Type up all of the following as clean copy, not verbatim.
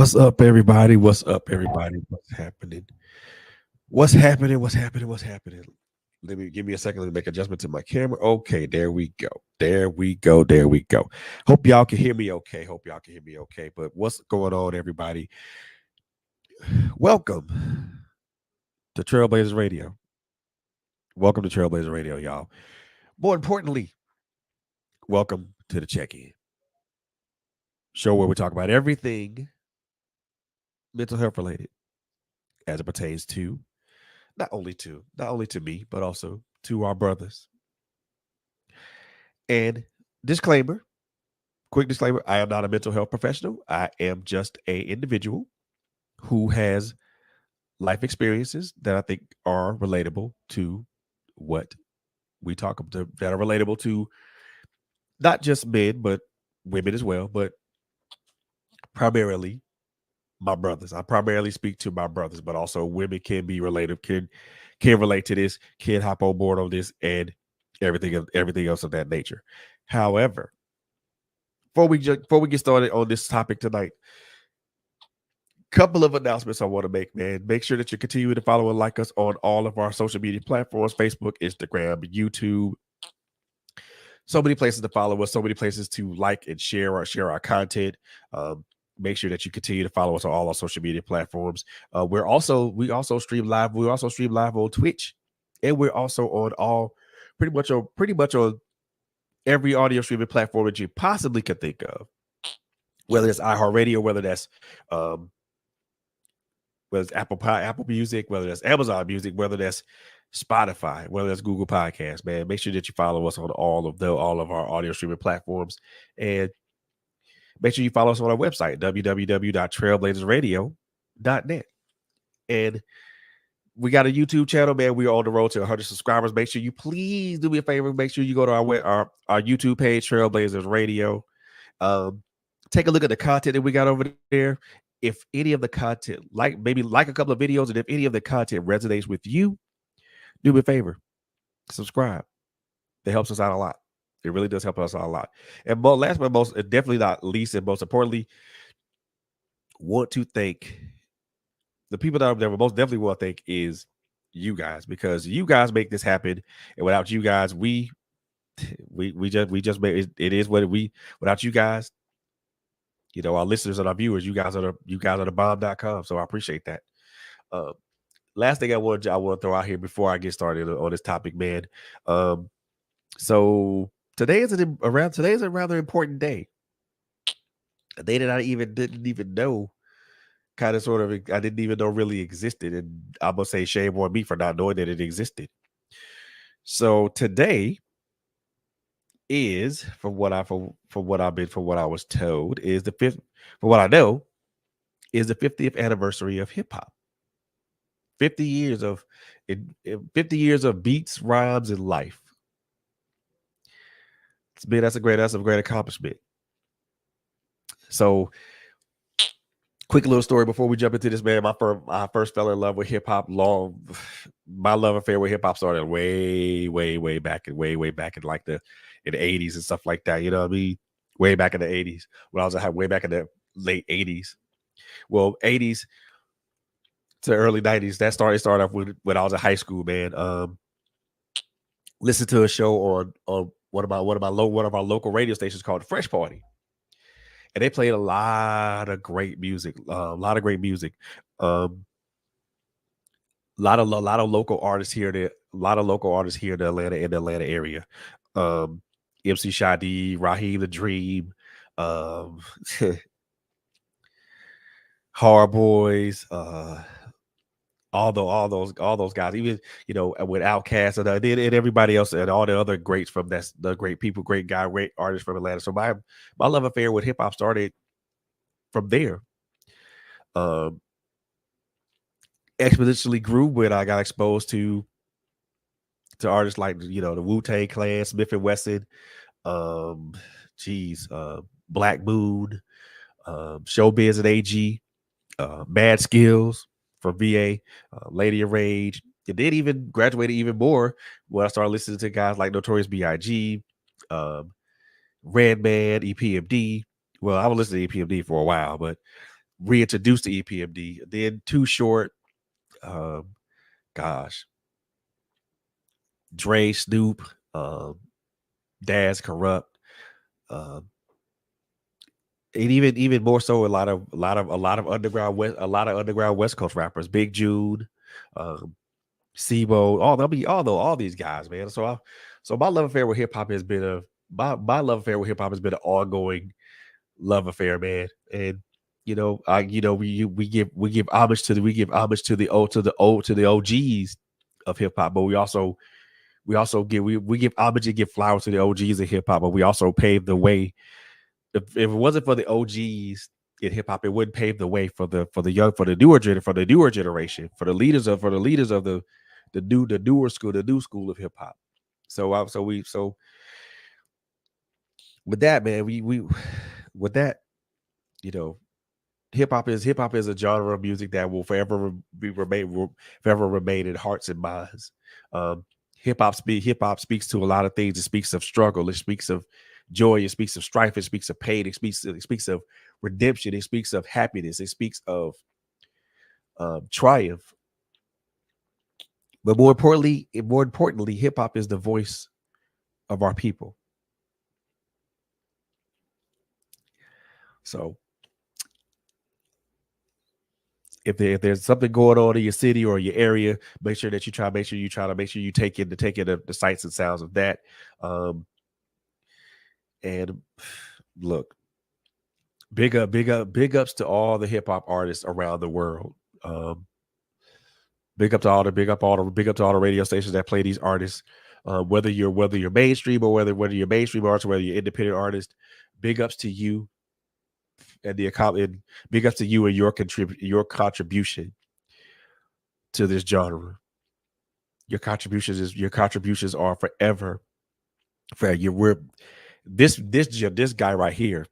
What's up, everybody? What's up, everybody? What's happening? What's happening? What's happening? What's happening? Let me give me a second. Let me make adjustment to my camera. Okay, there we go. There we go. There we go. Hope y'all can hear me okay. Hope y'all can hear me okay. But what's going on, everybody? Welcome to Trailblazers Radio. Welcome to Trailblazer Radio, y'all. More importantly, welcome to the check-in show where we talk about everything mental health related as it pertains to not only to me, but also to our brothers. And disclaimer, quick disclaimer, I am not a mental health professional. I am just a individual who has life experiences that I think are relatable to what we talk about, that are relatable to not just men, but women as well, but primarily my brothers. I primarily speak to my brothers, but also women can be related, can relate to this, can hop on board on this, and everything else of that nature. However, before we get started on this topic tonight, couple of announcements I want to make, man. Make sure that you continue to follow and like us on all of our social media platforms: Facebook, Instagram, YouTube. So many places to follow us, so many places to like and share our content. Make sure that you continue to follow us on all our social media platforms. We also stream live. We also stream live on Twitch, and we're also on pretty much on every audio streaming platform that you possibly could think of. Whether it's iHeartRadio, um, whether it's Apple Music, whether that's Amazon Music, whether that's Spotify, whether that's Google Podcasts, man. Make sure that you follow us on all of our audio streaming platforms, and make sure you follow us on our website, www.trailblazersradio.net. And we got a YouTube channel, man. We're on the road to 100 subscribers. Make sure you please do me a favor. Make sure you go to our YouTube page, Trailblazers Radio. Take a look at the content that we got over there. If any of the content, maybe like a couple of videos, and if any of the content resonates with you, do me a favor, subscribe. It helps us out a lot. It really does help us out a lot. And last but most, definitely not least, and most importantly, want to thank the people that most definitely want to thank is you guys, because you guys make this happen. And without you guys, we just make it is what we without you guys, our listeners and our viewers, you guys are the bomb.com. So I appreciate that. Um, Last thing I want to throw out here before I get started on this topic, man. So today is a rather important day. A day that I didn't even know, kind of sort of I didn't even know really existed, and I'm gonna say shame on me for not knowing that it existed. So today is, from what I was told, is the fifth. For what I know, is the 50th anniversary of hip hop. 50 years of 50 years of beats, rhymes, and life. That's a great accomplishment. So, quick little story before we jump into this, man. I first fell in love with hip hop. My love affair with hip hop started way back in like in the 80s and stuff like that. You know what I mean? Way back in the 80s, when I was way back in the late 80s. Well, 80s to early 90s. That started off when I was in high school, man. Listen to a show on one of our local radio stations called Fresh Party, and they played a lot of great music. Um, lot of local artists here. A lot of local artists here in the Atlanta area. MC Shadi, Raheem the Dream, Hard Boys, all those guys, even with Outkast and everybody else and all the other greats from the great people, great artists from Atlanta. So my love affair with hip hop started from there. Exponentially grew when I got exposed to artists like the Wu-Tang Clan, Smith and Wesson, Black Moon, Showbiz and AG, Mad Skills from VA, Lady of Rage. It did even graduated even more when I started listening to guys like Notorious B.I.G., Redman, EPMD. Well, I was listening to EPMD for a while, but reintroduced to EPMD. Then Too Short, gosh, Dre, Snoop, Daz, Corrupt, and even more so a lot of underground West Coast rappers, Big Jude, Sibo, all these guys, man. So my love affair with hip hop has been my love affair with hip hop has been an ongoing love affair, man. And we give homage to the OGs of hip hop, but we also give homage and give flowers to the OGs of hip hop, but we also pave the way. If it wasn't for the OGs in hip hop, it wouldn't pave the way for the newer generation, for the leaders of the new school of hip hop. So with that, man, we with that, hip hop is a genre of music that will forever remain in hearts and minds. Hip hop speaks to a lot of things. It speaks of struggle. It speaks of joy. It speaks of strife. It speaks of pain. It speaks of redemption. It speaks of happiness. It speaks of triumph. But more importantly, hip hop is the voice of our people. So if there's something going on in your city or your area, make sure you take in the sights and sounds of that. And look, big ups to all the hip hop artists around the world. Big up to all the radio stations that play these artists. Whether you're mainstream or whether you're mainstream artist or whether you're independent artist, big ups to you and big ups to you and your contribution to this genre. Your contributions are forever. This guy right here,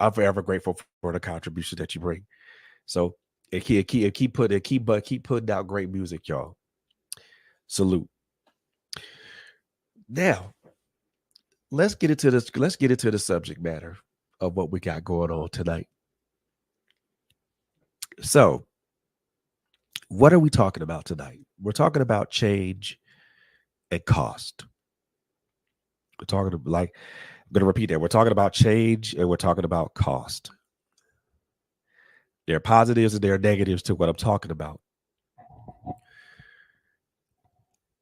I'm forever grateful for the contribution that you bring. So keep putting out great music, y'all. Salute. Now, let's get into the subject matter of what we got going on tonight. So, what are we talking about tonight? We're talking about change and cost. I'm going to repeat that. We're talking about change and we're talking about cost. There are positives and there are negatives to what I'm talking about.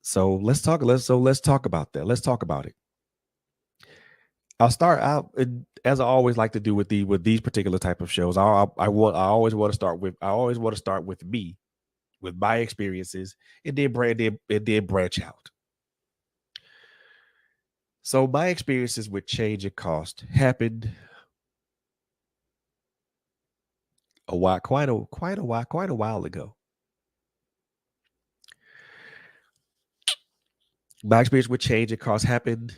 So let's talk about that. Let's talk about it. I'll start out, as I always like to do with these particular type of shows. I always want to start with me, with my experiences, and then branch out. So my experiences with change and cost happened quite a while ago. My experience with change and cost happened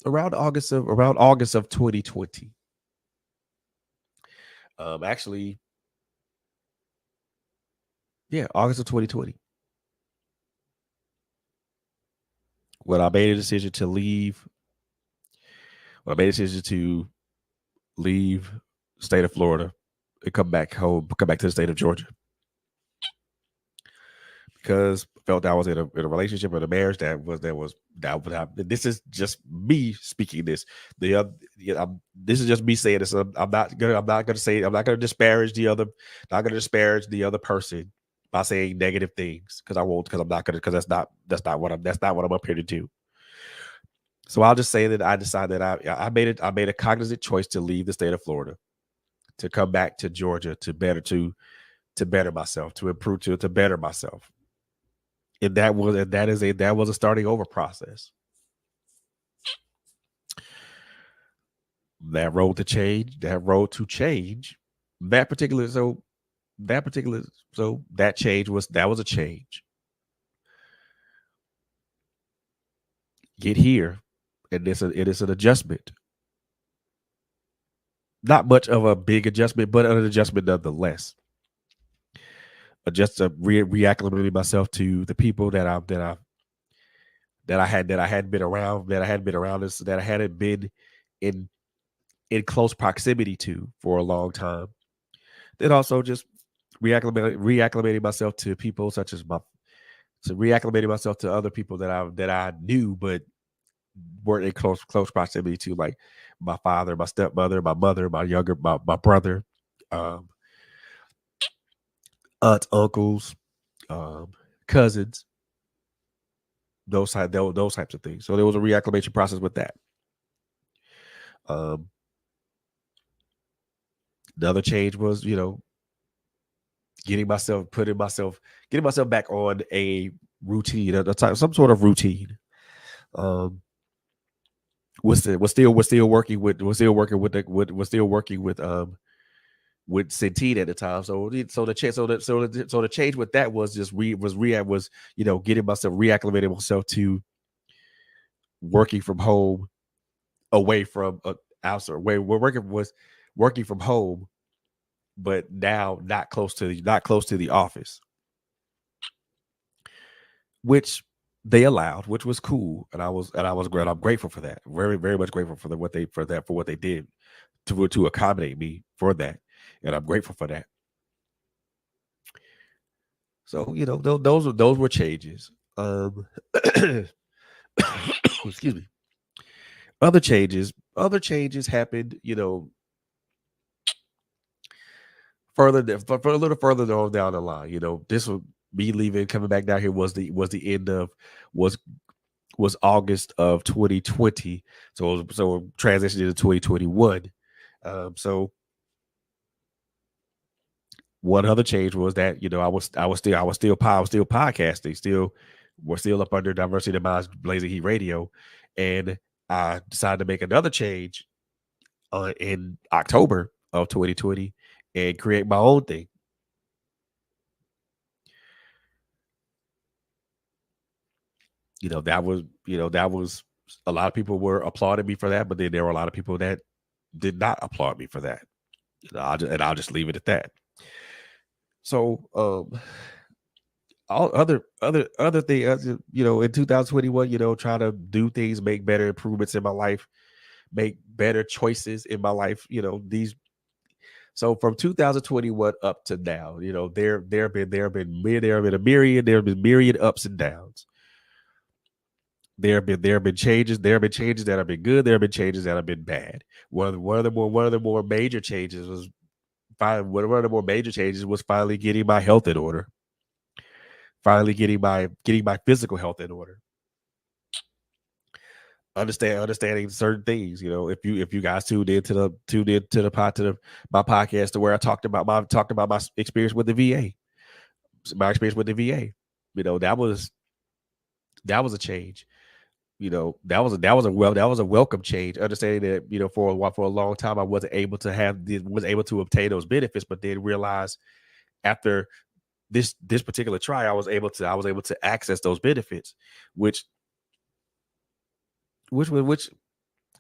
around August of 2020. Actually, yeah, August of 2020. When I made a decision to leave, the state of Florida and come back to the state of Georgia, because I felt I was in a relationship or a marriage that was this is just me speaking this. This is just me saying this. I'm not gonna disparage the other person by saying negative things, because I won't, because that's not what I'm up here to do. So I'll just say that I decided I made a cognizant choice to leave the state of Florida, to come back to Georgia to better myself, to improve, to better myself. And that was a starting over process. That road to change, that change was a change. Get here, and it is an adjustment. Not much of a big adjustment, but an adjustment nonetheless. Just to reacclimating myself to the people that I hadn't been around in in close proximity to for a long time. Then also just reacclimating myself to people such as reacclimating myself to other people that I knew but weren't in close proximity to, like my father, my stepmother, my mother, my brother, um, aunts, uncles, um, cousins, those types of things. So there was a reacclimation process with that. Um, the other change was, getting myself back on a routine, some sort of routine. Um, was still working with Centene at the time. So the change with that was just getting myself reacclimating myself to working from home, away from outside. We're working from home, but now not close to the office, which they allowed, which was cool, and I was great. I'm grateful for that. Very, very much grateful for what they did to accommodate me for that, and I'm grateful for that. So those were changes. Excuse me. Other changes happened. For a little further down the line. This was me leaving, coming back down here was the end of was August of 2020. So transitioned into 2021. So one other change was that I was still podcasting, we're still up under Diversity of Minds Blazing Heat Radio, and I decided to make another change in October of 2020 and create my own thing. That was a lot of people were applauding me for that, but then there were a lot of people that did not applaud me for that. I'll just leave it at that. So, all other things, in 2021, trying to do things, make better improvements in my life, make better choices in my life. So from 2021 up to now, there have been myriad ups and downs. There have been changes. There have been changes that have been good. There have been changes that have been bad. One of the more major changes was finally getting my health in order. Finally getting my physical health in order. Understanding certain things. If you guys tuned into the my podcast, to where I talked about my experience with the VA, that was a change. That was a welcome change. Understanding that for a long time I wasn't able to obtain those benefits, but then realized after this particular try, I was able to access those benefits, which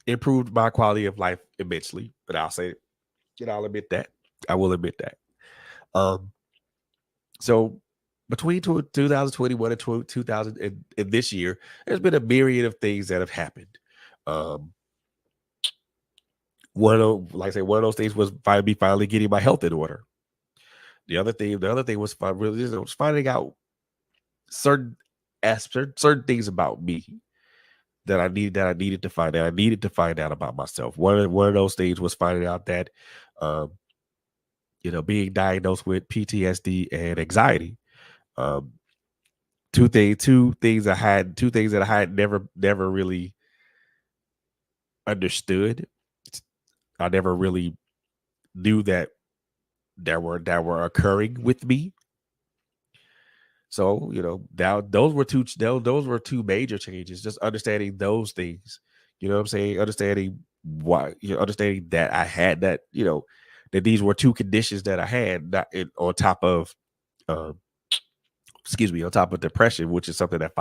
improved my quality of life immensely. But I'll admit that. I will admit that. So between 2021 and 2000 and this year, there's been a myriad of things that have happened. One of those things was finally getting my health in order. The other thing was finding out certain things about me that I needed to find out. I needed to find out about myself. One of those things was finding out that, being diagnosed with PTSD and anxiety. Two things that I had never really understood. I never really knew that were occurring with me. So those were two major changes. Just understanding those things. You know what I'm saying? Understanding why. Understanding that I had that. That these were two conditions that I had, on top of, on top of depression, which is something that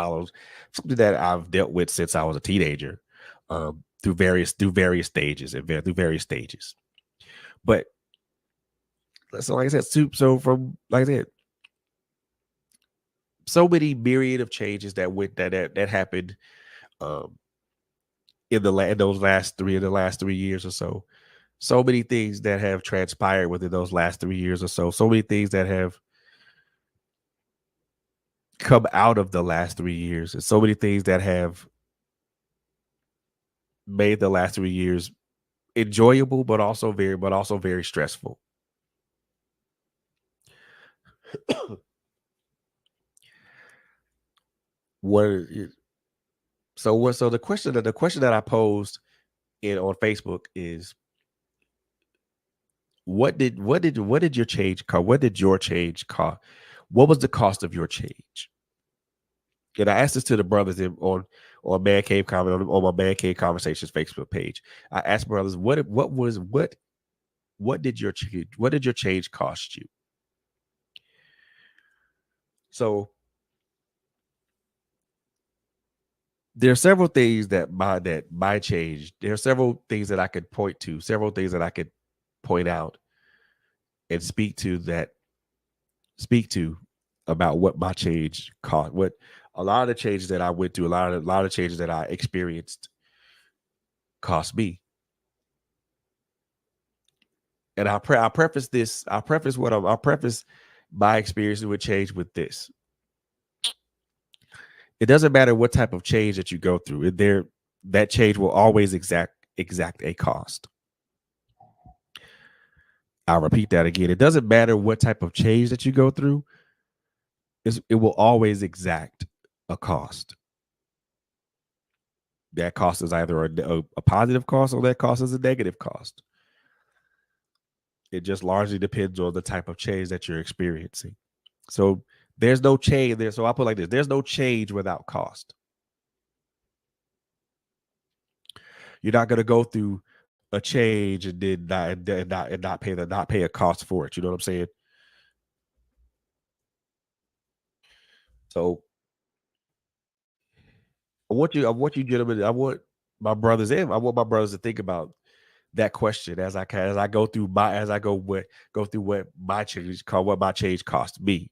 I've dealt with since I was a teenager, through various stages and through various stages. But so, like I said, so many myriad of changes that happened, in the last 3 years or so. so many things that have transpired within those last 3 years or so. So many things that have come out of the last 3 years, and so many things that have made the last 3 years enjoyable, but also very stressful. what is- so the question that I posed in on Facebook is what did your change cost? What did your change cost? What was the cost of your change? And I asked this to the brothers on Man Cave comment on my Man Cave Conversations Facebook page. I asked brothers what did your change cost you? So there are several things that my change. There are several things that I could point to, several things that I could point out and speak to about what my change cost. What a lot of the changes that I went through, a lot of changes that I experienced cost me. And I preface this. I preface my experience with change with this. It doesn't matter what type of change that you go through. That change will always exact a cost. I'll repeat that again. It doesn't matter what type of change that you go through. It will always exact a cost. That cost is either a positive cost or that cost is a negative cost. It just largely depends on the type of change that you're experiencing. So there's no change there. So I put like this: there's no change without cost. You're not going to go through a change and then not pay a cost for it. You know what I'm saying? So I want you gentlemen, I want my brothers to think about that question as I go through go through what my change cost me.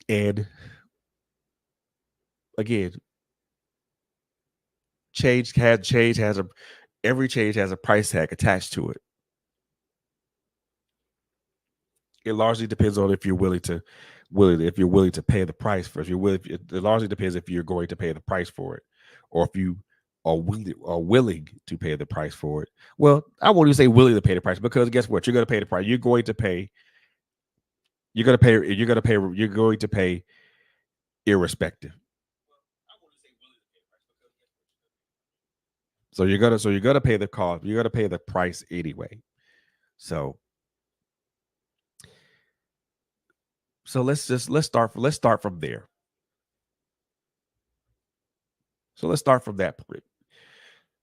And again, change has a every change has a price tag attached to it. It largely depends on if you're willing to pay the price for it. If you're willing, it largely depends if you're going to pay the price for it, or if you are willing to pay the price for it. Well, I won't even say willing to pay the price, because guess what? You're going to pay the price. You're going to pay. You're going to pay. You're going to pay. You're going to pay irrespective. So you're gonna pay the cost. You're gonna pay the price anyway. So let's start from there. So let's start from that point.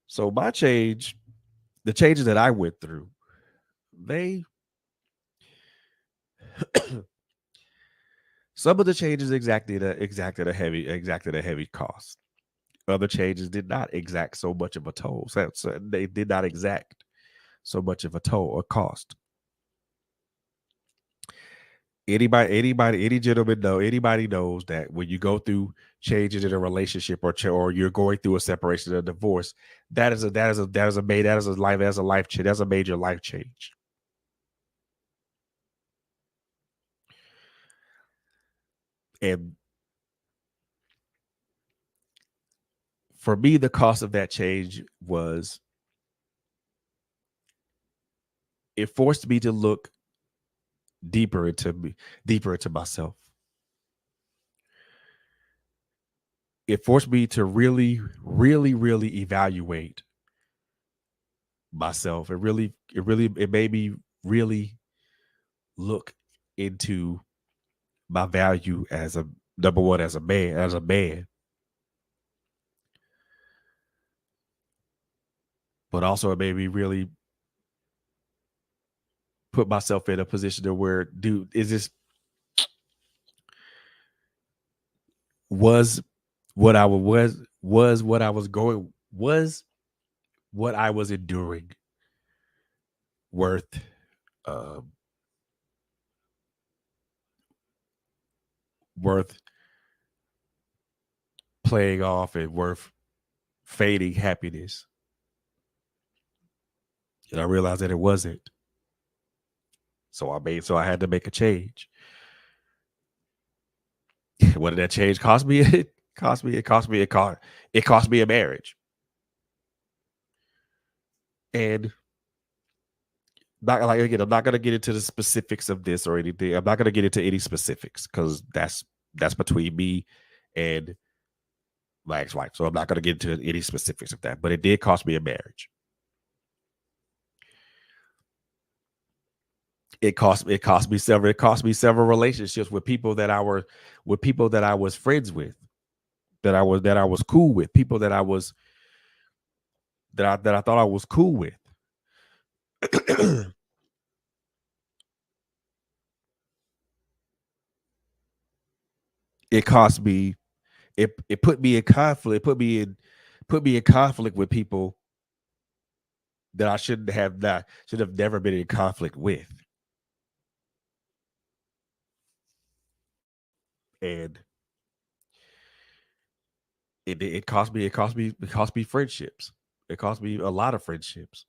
So the changes that I went through, they some of the changes exacted a heavy cost. Other changes did not exact so much of a toll. So they did not exact so much of a toll or cost. Anybody knows that when you go through changes in a relationship or you're going through a separation or a divorce, that's a major life change. And for me, the cost of that change was it forced me to look deeper into myself. It forced me to really evaluate myself. It made me really look into my value as a number one, as a man, but also it made me really put myself in a position to where, dude, is this was what I was what I was going was what I was enduring worth um worth playing off and worth fading happiness. And I realized that it wasn't. So I had to make a change. What did that change cost me? It cost me a marriage. And not like again, I'm not gonna get into the specifics of this or anything. I'm not gonna get into any specifics because that's between me and my ex-wife. So I'm not gonna get into any specifics of that. But it did cost me a marriage. It cost me several relationships with people that I was friends with, that I was cool with, people that I thought I was cool with. It cost me it put me in conflict, put me in conflict with people that I should have never been in conflict with. And it cost me friendships. It cost me a lot of friendships.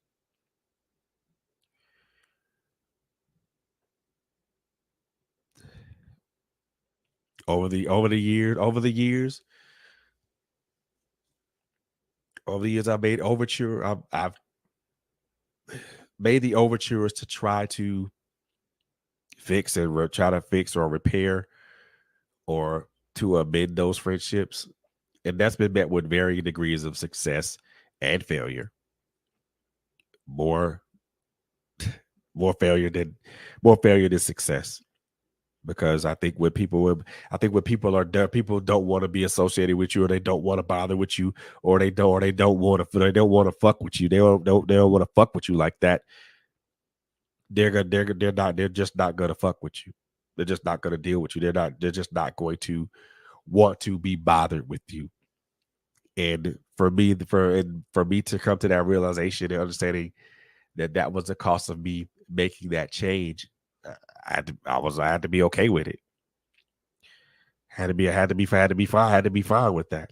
Over the years, I made I've made the overtures to try to try to fix or repair or to amend those friendships, and that's been met with varying degrees of success and failure. More more failure than more failure than success. Because I think when people are done, people don't want to be associated with you, or they don't want to bother with you, or they don't want to fuck with you. They don't want to fuck with you like that. They're just not gonna fuck with you. They're just not gonna deal with you. They're just not going to want to be bothered with you. And for me to come to that realization and understanding that that was the cost of me making that change, I had to be okay with it. Had to be fine with that.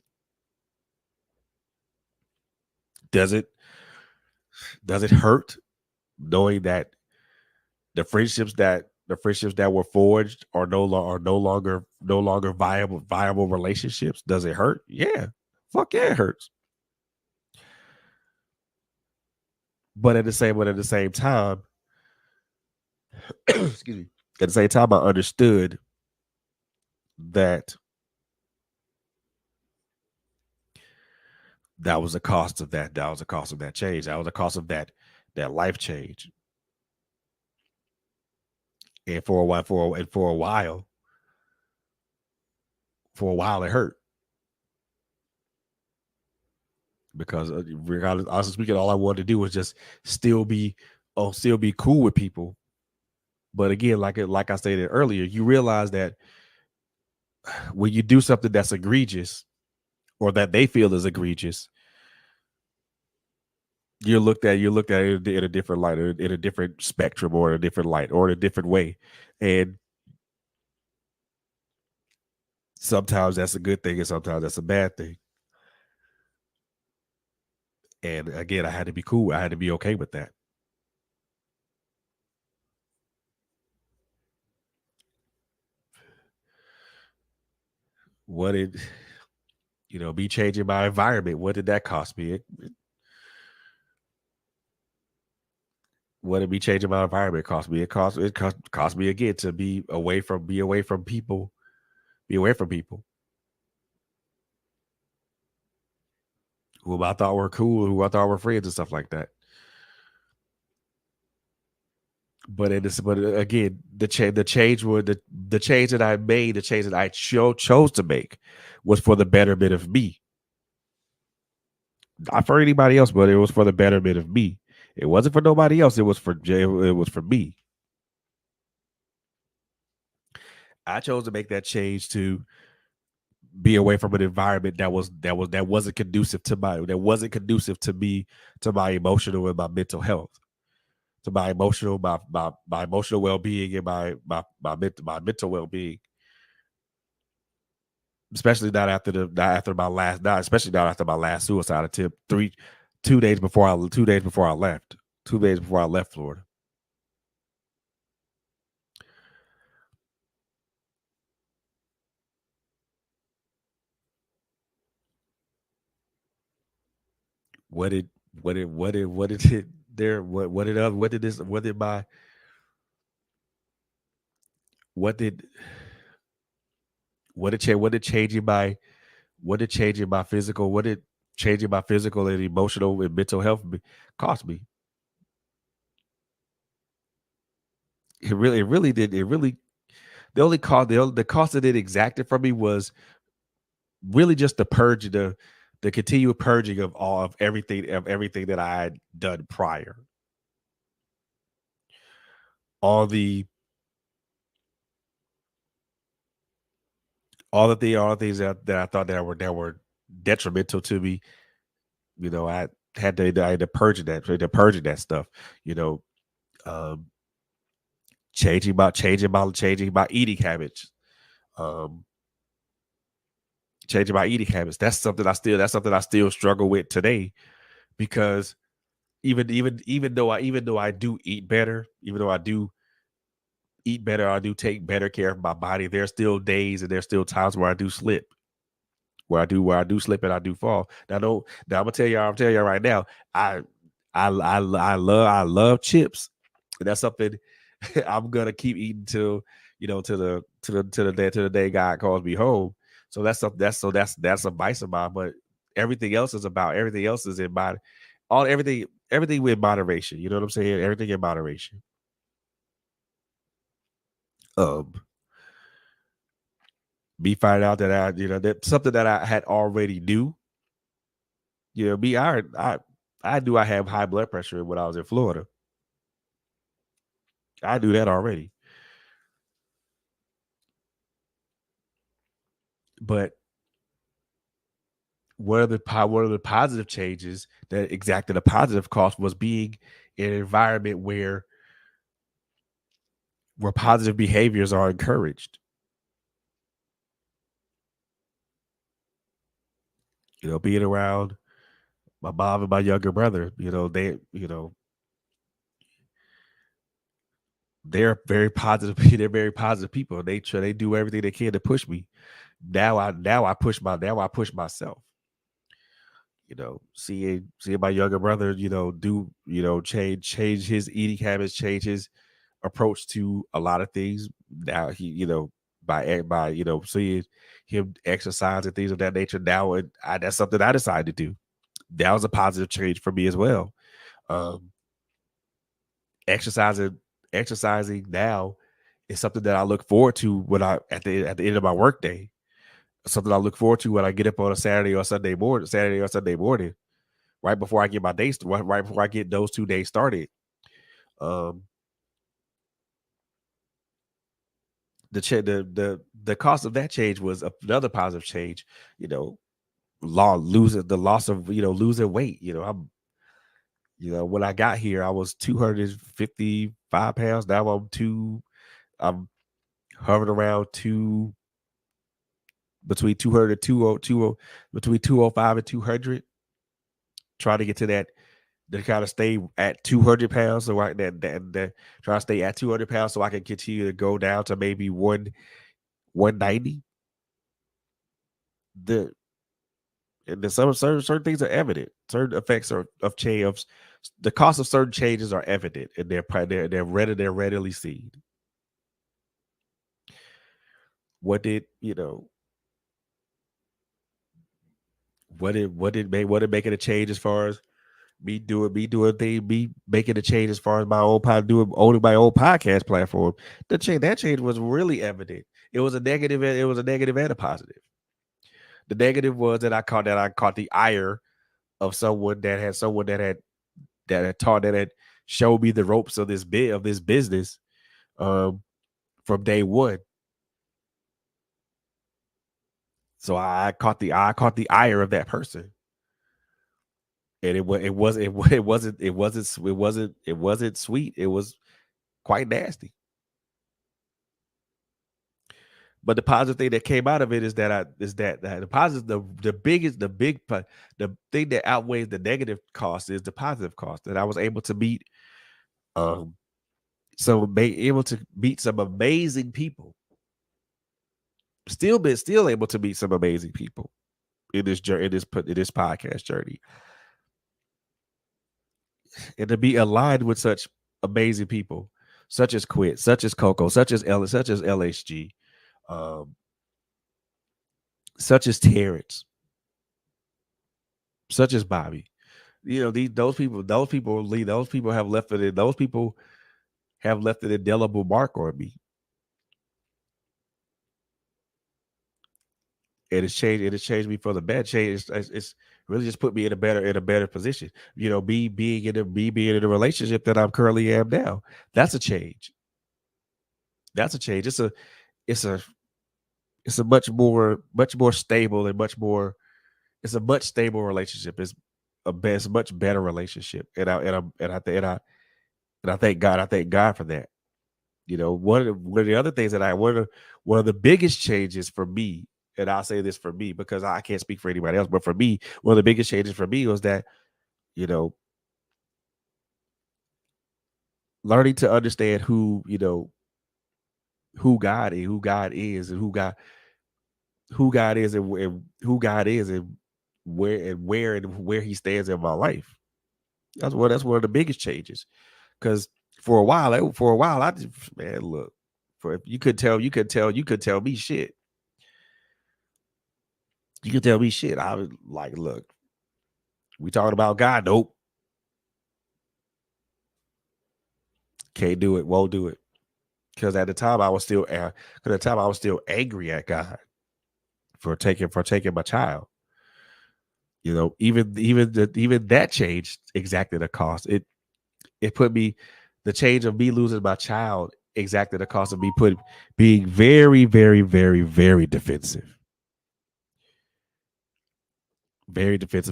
Does it hurt knowing that the friendships that were forged are no longer viable relationships? Does it hurt? Yeah. Fuck yeah, it hurts. But at the same time, excuse me. At the same time, I understood that that was the cost of that. That was the cost of that change. That was the cost of that life change. And for a while, it hurt because regardless, honestly speaking, all I wanted to do was just still be cool with people. But again, like I stated earlier, you realize that when you do something that's egregious or that they feel is egregious, you're looked at it in a different light, or in a different spectrum, or in a different light, or in a different way. And sometimes that's a good thing, and sometimes that's a bad thing. And again, I had to be cool. I had to be okay with that. What did me changing my environment? What did that cost me? What did me changing my environment cost me? Cost me again to be away from people, be away from people who I thought were cool, who I thought were friends and stuff like that. But again, the change that I made, the change that I chose to make, was for the betterment of me, not for anybody else, but it was for the betterment of me. It wasn't for nobody else. It was for me. I chose to make that change to be away from an environment that wasn't conducive to me, to my emotional and my mental health, to my emotional well being, and my mental well being. Especially not after my last, not especially not after my last suicide attempt 2 days before I left. 2 days before I left Florida. What did what did it there what did what did this what did my what did what did changing my what did changing my physical what did changing my physical and emotional and mental health cost me? It really did. It really the only cost the cost that it exacted from me was really just the continued purging of all of everything that I had done prior. All the all the things that I thought that were detrimental to me. You know, I had to purge that stuff. You know, um, changing my eating habits. Um, changing my eating habits. That's something I still struggle with today because even though I do eat better, even though I do eat better, I do take better care of my body. There's still days and there's still times where I do slip, where I do slip and I do fall. Now I'm telling y'all right now, I love chips. And that's something I'm gonna keep eating till to the day God calls me home. So that's a vice of mine. But everything else is in my all everything with moderation. You know what I'm saying? Everything in moderation. Um, me find out that that something that I had already knew. You know, I knew I have high blood pressure when I was in Florida. I knew that already. But one of the positive changes that exacted a positive cost was being in an environment where positive behaviors are encouraged. You know, being around my mom and my younger brother, they're very positive. They're very positive people. They do everything they can to push me. Now I push myself. You know, seeing my younger brother, change his eating habits, change his approach to a lot of things. Now by seeing him exercise and things of that nature. Now that's something I decided to do. That was a positive change for me as well. Um, exercising exercising now is something that I look forward to when I at the end of my workday. Something I look forward to when I get up on a Saturday or Sunday morning, right before I get my days, right before I get those 2 days started. Um, the cost of that change was another positive change. You know, the loss of losing weight. When I got here, I was 255 pounds. Now I'm hovering around between 200 between 205 and 200. Trying to get to that to kind of stay at 200 pounds. So that try to stay at 200 pounds so I can continue to go down to maybe 190. The and then certain things are evident. Certain effects of change of the cost of certain changes are evident and they're readily seen. What did you know? What did making a change as far as me making a change as far as my own owning my own podcast platform. That change was really evident. It was a negative and a positive. The negative was that I caught the ire of someone that had showed me the ropes of this business um from day one. So I caught the ire of that person. And it wasn't sweet. It was quite nasty. But the positive thing that came out of it is that the positive, the biggest, the thing that outweighs the negative cost is the positive cost that I was able to meet. Um, able to meet some amazing people. Still able to meet some amazing people in this journey, in this podcast journey, and to be aligned with such amazing people, such as Quit, such as Coco, such as LHG, um, such as Terrence, such as Bobby. You know, those people leave. Those people have left an indelible mark on me. It has changed me for the bad. It's really just put me in a better position. You know, being in a relationship that I'm currently am now. That's a change. That's a change. It's a it's a much more stable and much more. It's a much stable relationship. It's a much better relationship, and I thank God. I thank God for that. You know, one of the other things that one of the biggest changes for me, and I'll say this for me because I can't speak for anybody else, but for me, one of the biggest changes for me was that, you know, learning to understand who God is, and who God is, and who God is, and where He stands in my life. That's one of the biggest changes. Because for a while, I just, man, look, for you could tell me shit. You could tell me shit. I was like, look, we talking about God? Nope, can't do it, won't do it. Because at the time I was still, angry at God for taking my child. You know, even that change exacted a cost. It put me, the change of me losing my child exacted the cost of me being very, very, very, very defensive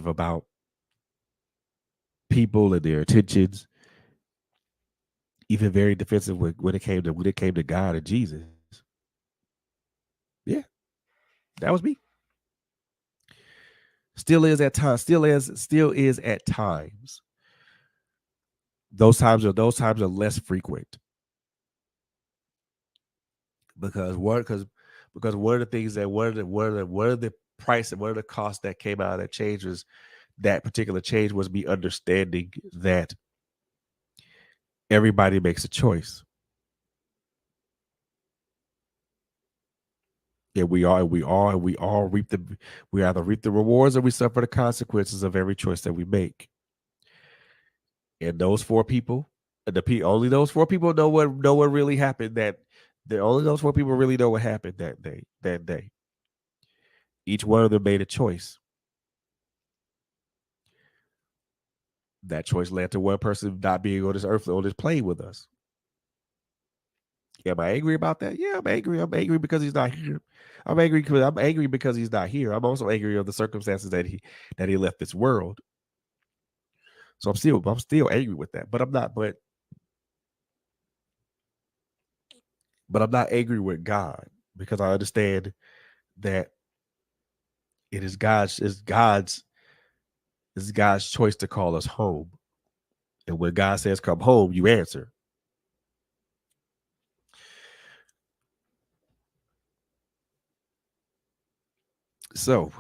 about people and their attentions, even very defensive when it came to God and Jesus. Yeah, that was me. Still is at times. Still is at times. Those times are less frequent because one of the things that one of the price and one of the costs that came out of that change was that particular change was me understanding that everybody makes a choice. Yeah, we all we either reap the rewards or we suffer the consequences of every choice that we make. And those four people, only those four people know what really happened only those four people really know what happened that day. Each one of them made a choice. That choice led to one person not being on this earth, on this plane with us. Am I angry about that? Yeah, I'm angry. I'm angry because he's not here. I'm angry because he's not here. I'm also angry of the circumstances that he left this world. So I'm still angry with that. But I'm not angry with God because I understand that it is God's choice to call us home. And when God says come home, you answer. So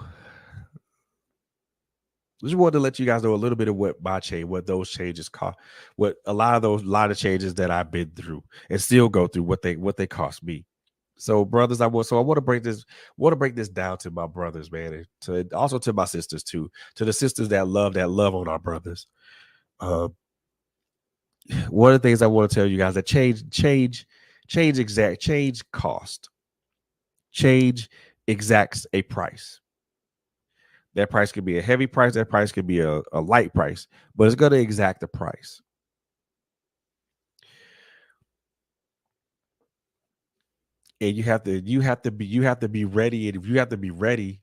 just wanted to let you guys know a little bit of what those changes cost, what a lot of changes that I've been through and still go through, what they cost me. So brothers, I want to break this down to my brothers, man, and also to my sisters too, to the sisters that love on our brothers. Um, one of the things I want to tell you guys that change cost. Change exacts a price. That price could be a heavy price. That price could be a light price, but it's going to exact a price. And you have to be ready. And you have to be ready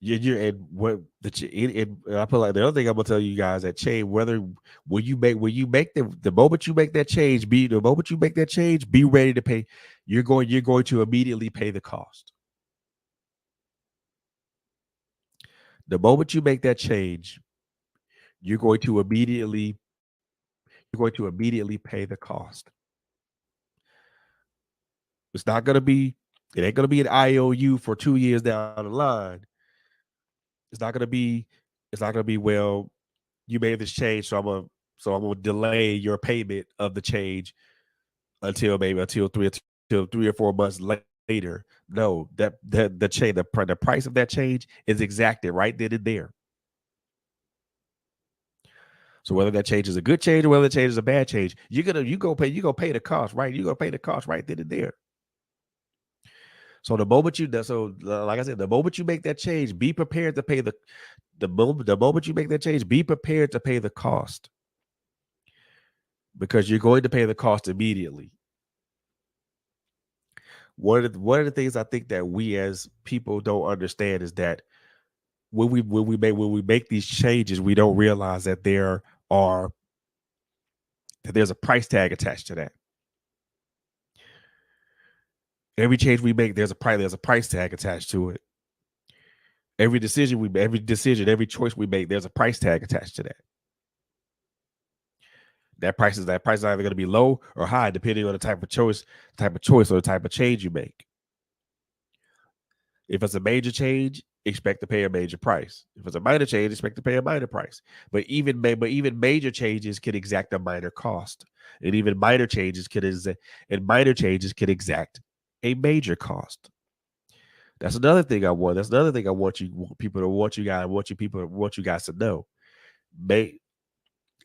You and what I put like the other thing I'm gonna tell you guys that change whether when you make the moment you make that change, be ready to pay. You're going to immediately pay the cost. The moment you make that change, you're going to immediately pay the cost. It's not gonna be it ain't gonna be an IOU for 2 years down the line. It's not gonna be well, you made this change, so I'm gonna delay your payment of the change until 3 or 4 months later. No, the price of that change is exacted right then and there. So whether that change is a good change or whether the change is a bad change, you gonna pay the cost, right? You're gonna pay the cost right then and there. So like I said, the moment you make that change, be prepared to pay the moment you make that change, be prepared to pay the cost because you're going to pay the cost immediately. One of the things I think that we as people don't understand is that when we make these changes, we don't realize that there's a price tag attached to that. Every change we make, there's a price tag attached to it. Every choice we make, there's a price tag attached to that. That price is either going to be low or high, depending on the type of choice or the type of change you make. If it's a major change, expect to pay a major price. If it's a minor change, expect to pay a minor price. But even major changes can exact a minor cost, and even minor changes can exact a major cost. That's another thing I want. That's another thing I want you guys to know.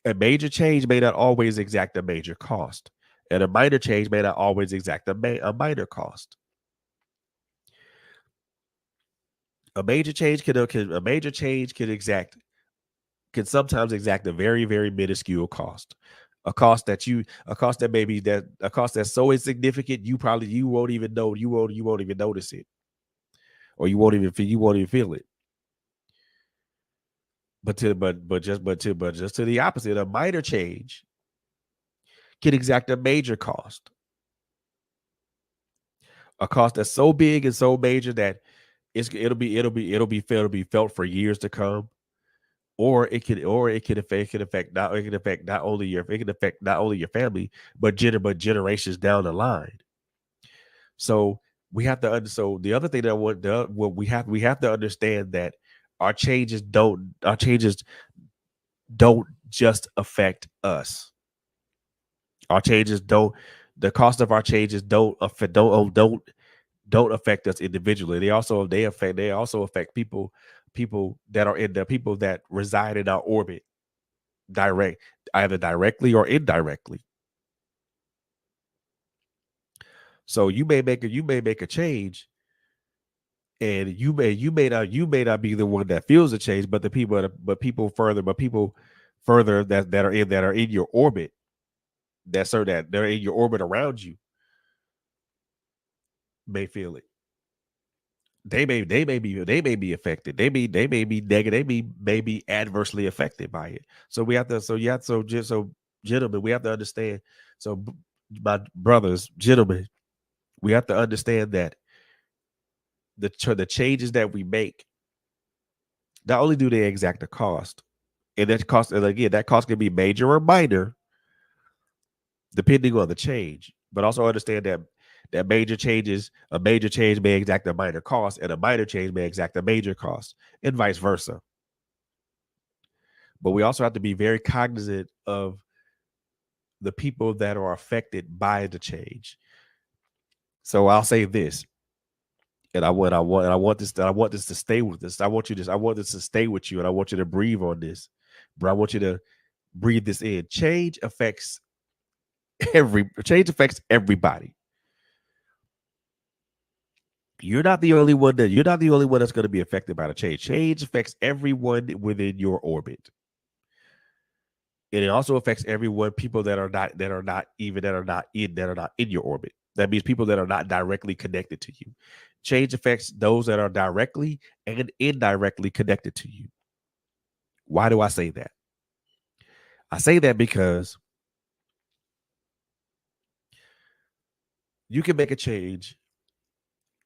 A major change may not always exact a major cost, and a minor change may not always exact a minor cost. A major change can sometimes exact a very, very minuscule cost. A cost that's so insignificant you won't even know, you won't even notice it, or you won't even feel it. But just to the opposite, a minor change can exact a major cost. A cost that's so big and so major that it'll be felt for years to come, or it can affect not only your family, but generations down the line. So we have to so the other thing that what we have to understand that our changes don't just affect us. Our changes don't the cost of our changes don't affect us individually. They also affect people that reside in our orbit, either directly or indirectly. So you may make a change, and you may not be the one that feels the change, but people further that are in your orbit, that they're in your orbit around you, may feel it. They may be affected. They may be negative. They may be adversely affected by it. So gentlemen, we have to understand. So my brothers, gentlemen, we have to understand that the changes that we make, not only do they exact a cost, and that cost can be major or minor, depending on the change. But also understand that a major change may exact a minor cost, and a minor change may exact a major cost, and vice versa. But we also have to be very cognizant of the people that are affected by the change. So I'll say this, and I want this to stay with this. I want this to stay with you, and I want you to breathe on this. But I want you to breathe this in. Change affects everybody. You're not the only one that's going to be affected by the change. Change affects everyone within your orbit. And it also affects everyone, people that are not in your orbit. That means people that are not directly connected to you. Change affects those that are directly and indirectly connected to you. Why do I say that? I say that because you can make a change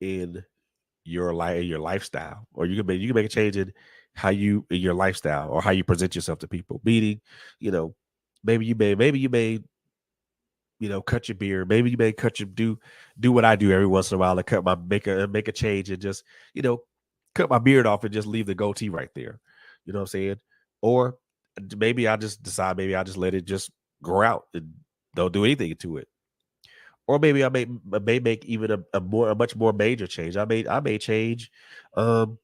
in your life, your lifestyle, or you can make a change in your lifestyle or how you present yourself to people. Meaning, you know, maybe you may cut your beard. Maybe you may cut your do what I do every once in a while and cut my make a change and just you know cut my beard off and just leave the goatee right there. You know what I'm saying? Or maybe I just decide maybe I just let it just grow out and don't do anything to it. Or maybe I may make even a much more major change. I may change. Um,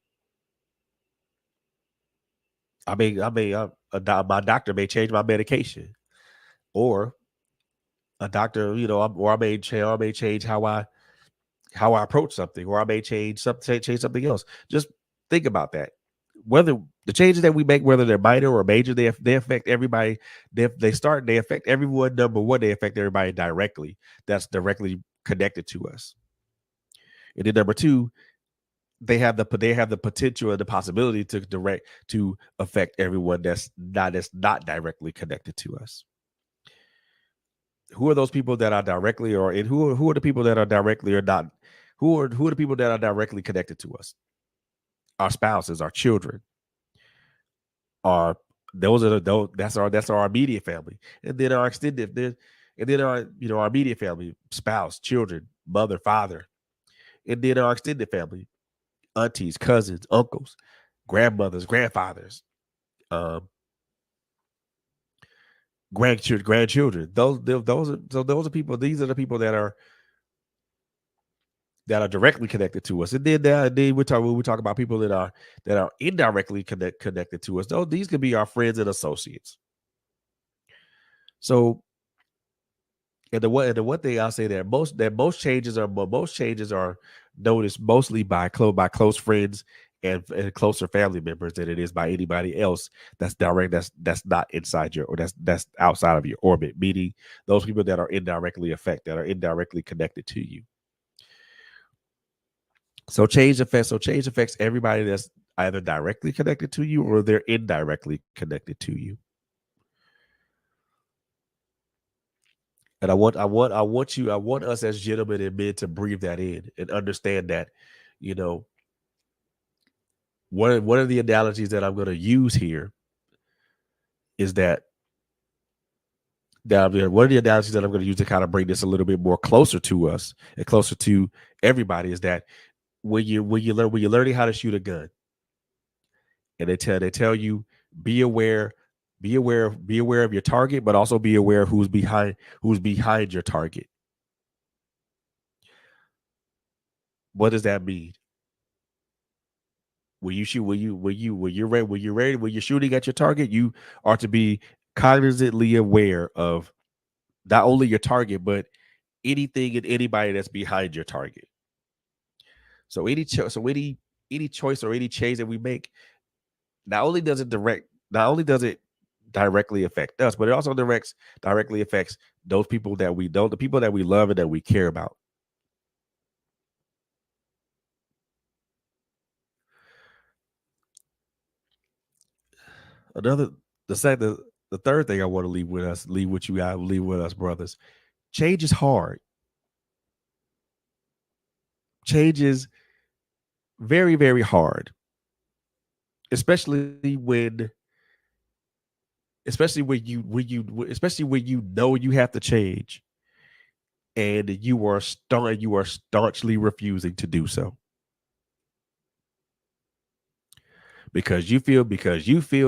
my doctor may change my medication, or a doctor, or I may change how I approach something, or I may change something else. Just think about that. Whether the changes that we make, whether they're minor or major, they affect everybody. They affect everyone. Number one, they affect everybody directly. That's directly connected to us. And then number two, they have the potential and the possibility to affect everyone that's not directly connected to us. Who are those people that are directly or and who are the people that are directly or not? Who are the people that are directly connected to us? Our spouses, our children, our those are that's our immediate family, and then our extended, and then our our immediate family, spouse, children, mother, father, and then our extended family, aunties, cousins, uncles, grandmothers, grandfathers, um, grandchildren. Those are people. These are the people that are directly connected to us. And then we talk about people that are indirectly connected to us. Though these could be our friends and associates. So, and the one thing I'll say that most changes are noticed mostly by close friends and closer family members than it is by anybody else that's direct that's not inside your or that's outside of your orbit. Meaning those people that are that are indirectly connected to you. So change affects everybody that's either directly connected to you or they're indirectly connected to you. And I want us as gentlemen and men to breathe that in and understand that, you know, one of the analogies that I'm going to use here is one of the analogies that I'm going to use to kind of bring this a little bit more closer to us and closer to everybody is that when you're learning how to shoot a gun, and they tell you be aware, be aware of your target, but also be aware of who's behind your target. What does that mean? When you shoot, when you're shooting at your target, you are to be cognizantly aware of not only your target, but anything and anybody that's behind your target. So any choice or any change that we make, not only does it directly affect us, but it also directly affects those people that we know, the people that we love and that we care about. Another the second the third thing I want to leave with you guys, leave with us, brothers. Change is hard. Change is very, very hard, especially when you know you have to change and you are staunchly refusing to do so because you feel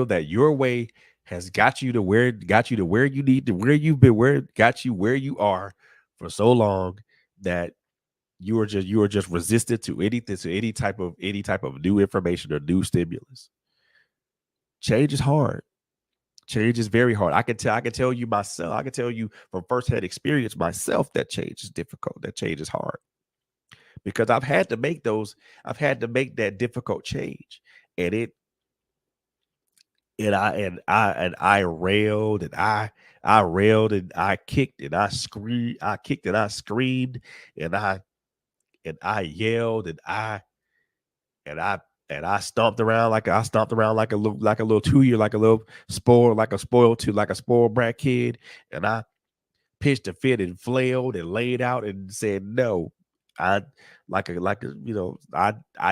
that your way has got you to where you need to where you've been where it got you where you are for so long that you are just resistant to any type of new information or new stimulus. Change is hard. Change is very hard. I can tell you myself. I can tell you from firsthand experience myself that change is difficult. That change is hard because I've had to make that difficult change, and and I railed and I railed and I kicked and I screamed, I kicked and I screamed and I yelled and I and I stomped around like a little 2 year, like a little spoiled, like a spoiled to like a spoiled brat kid. And I pitched a fit and flailed and laid out and said no. I I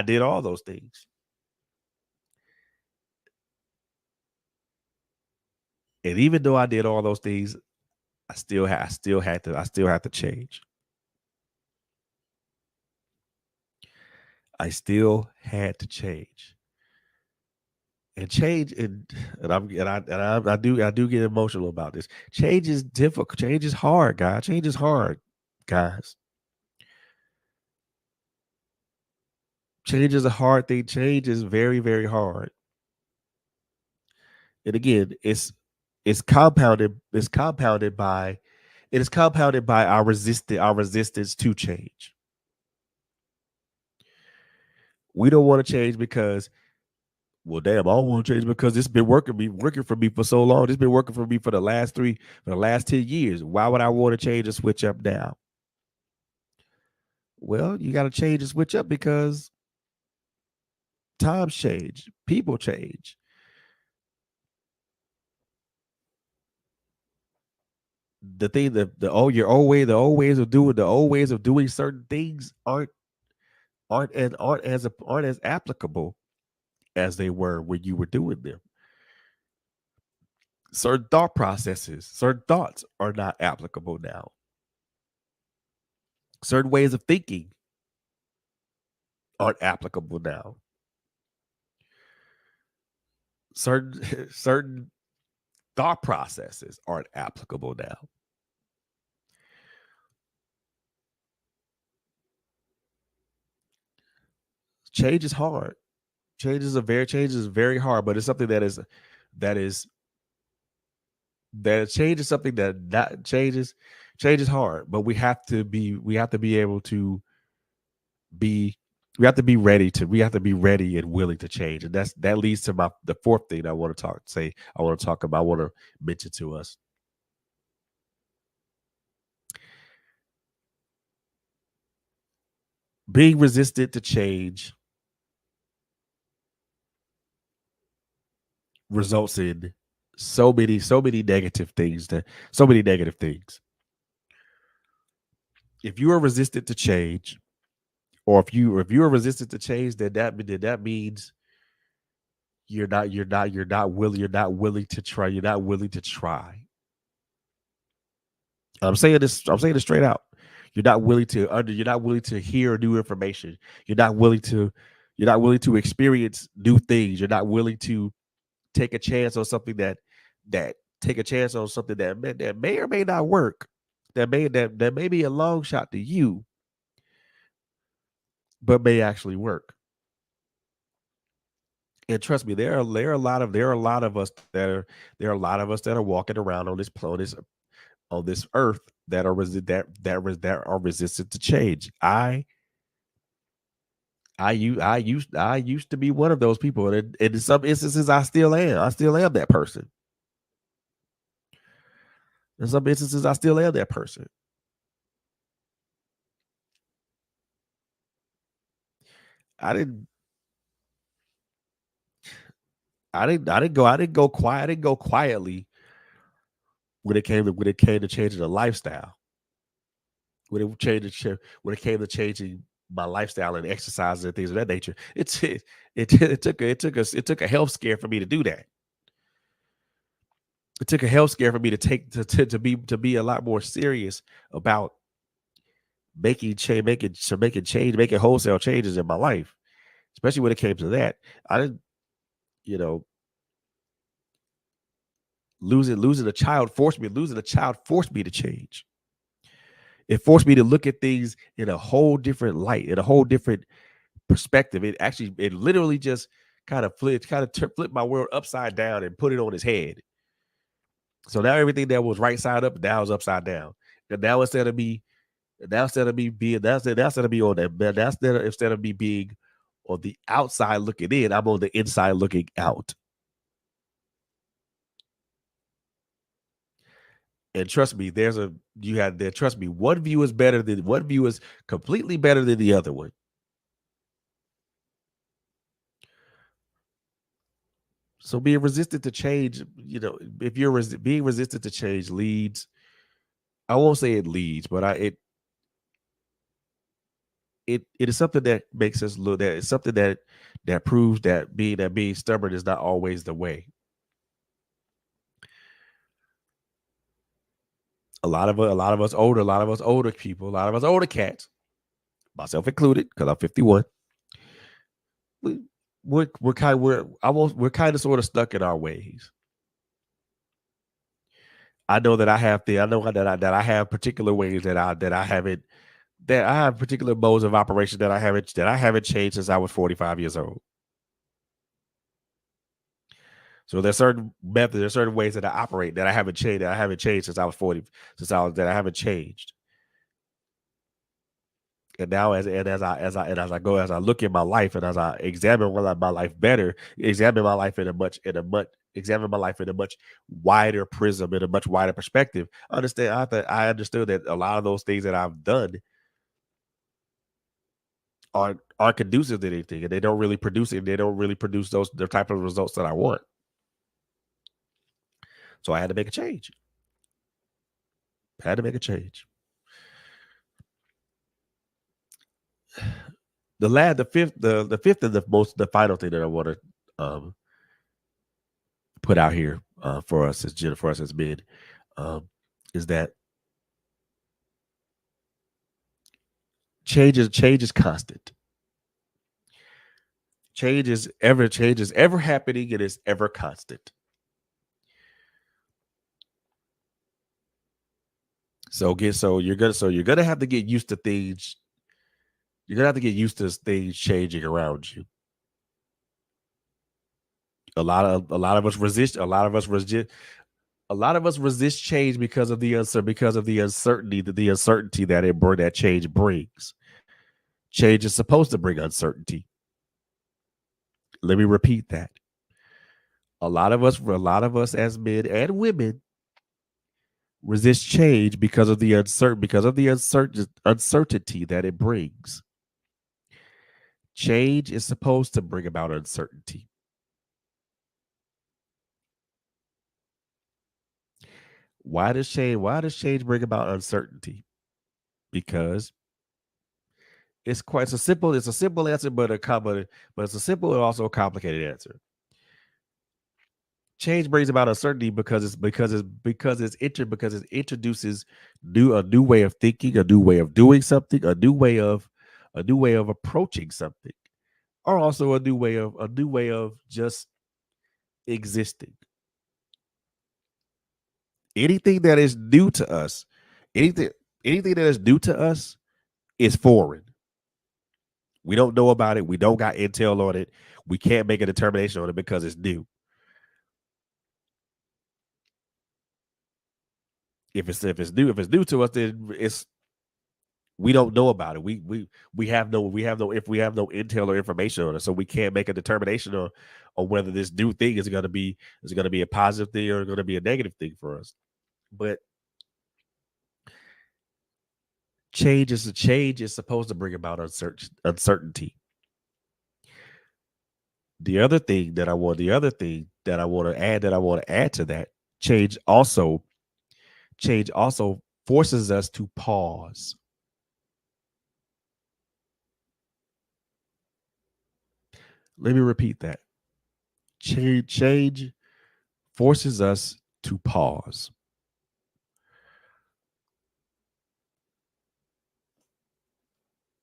did all those things. And even though I did all those things, I still had to change. I still had to change. And change and I do get emotional about this. Change is difficult. Change is hard, guys. Change is hard, guys. Change is a hard thing. Change is very, very hard. And again, it's compounded by our resistance to change. We don't want to change because, well, damn, I don't want to change because it's been working for me for so long. It's been working for me for the last 10 years. Why would I want to change and switch up now? Well, you got to change and switch up because times change, people change. The thing that the old ways of doing certain things aren't as applicable as they were when you were doing them. Certain thought processes, certain thoughts are not applicable now. Certain ways of thinking aren't applicable now. Certain thought processes aren't applicable now. Change is hard. Change is very hard, but it's something that is that change is something that not change is hard, but we have to be able to be we have to be ready and willing to change. And that leads to the fourth thing I want to talk about, I want to mention to us. Being resistant to change results in so many negative things that so many negative things. If you are resistant to change, or if you are resistant to change, then that means you're not willing to try. I'm saying this straight out. You're not willing to hear new information. You're not willing to you're not willing to experience new things. You're not willing to take a chance on something that take a chance on something that may or may not work. That may be a long shot to you, but may actually work. And trust me, there are a lot of us that are walking around on this earth that are resistant to change. I used to be one of those people, and in some instances, I still am. I still am that person. In some instances, I still am that person. I didn't. I didn't go quiet. I didn't go quietly when it came to changing the lifestyle. When it came to changing my lifestyle and exercise and things of that nature. It took a health scare for me to do that. It took a health scare for me to be a lot more serious about making wholesale changes in my life, especially when it came to that. I didn't, you know, losing a child forced me to change. It forced me to look at things in a whole different light, in a whole different perspective. It literally just flipped my world upside down and put it on its head. So now everything that was right side up now is upside down. And now instead of me on that, instead of me being on the outside looking in, I'm on the inside looking out. And trust me, trust me, one view is completely better than the other one. So being resistant to change, if you're being resistant to change leads, I won't say it leads, but it is something that makes us look that it's something that proves that being stubborn is not always the way. A lot of us older people, a lot of us older cats, myself included, because I'm 51. We're kind of sort of stuck in our ways. I know that I have particular ways that I have particular modes of operation that I haven't changed since I was 45 years old. So there's certain methods, there's certain ways that I operate that I haven't changed since I was 40, that I haven't changed. And now as I look at my life and as I examine my life better, examine my life in a much wider prism, in a much wider perspective, I understood that a lot of those things that I've done are conducive to anything, and they don't really produce the type of results that I want. So I had to make a change. The fifth and the final thing that I want to put out here for us as men, is that change is constant. Change is ever happening. It is ever constant. So you're gonna have to get used to things. You're gonna have to get used to things changing around you. A lot of us resist. A lot of us resist change because of the uncertainty that change brings. Change is supposed to bring uncertainty. Let me repeat that. A lot of us as men and women resist change because of the uncertainty that it brings. Change is supposed to bring about uncertainty. Why does change bring about uncertainty? Because it's a simple answer, but it's a simple and also a complicated answer. Change brings about uncertainty because it introduces a new way of thinking, a new way of doing something, a new way of approaching something, or also a new way of just existing. Anything that is new to us, anything that is new to us is foreign. We don't know about it. We don't got intel on it. We can't make a determination on it because it's new. If it's new to us, then we don't know about it. We have no intel or information on it, so we can't make a determination on whether this new thing is going to be a positive thing or going to be a negative thing for us. But change is supposed to bring about uncertainty. The other thing that I want to add to that, change also forces us to pause. Let me repeat that. Change forces us to pause.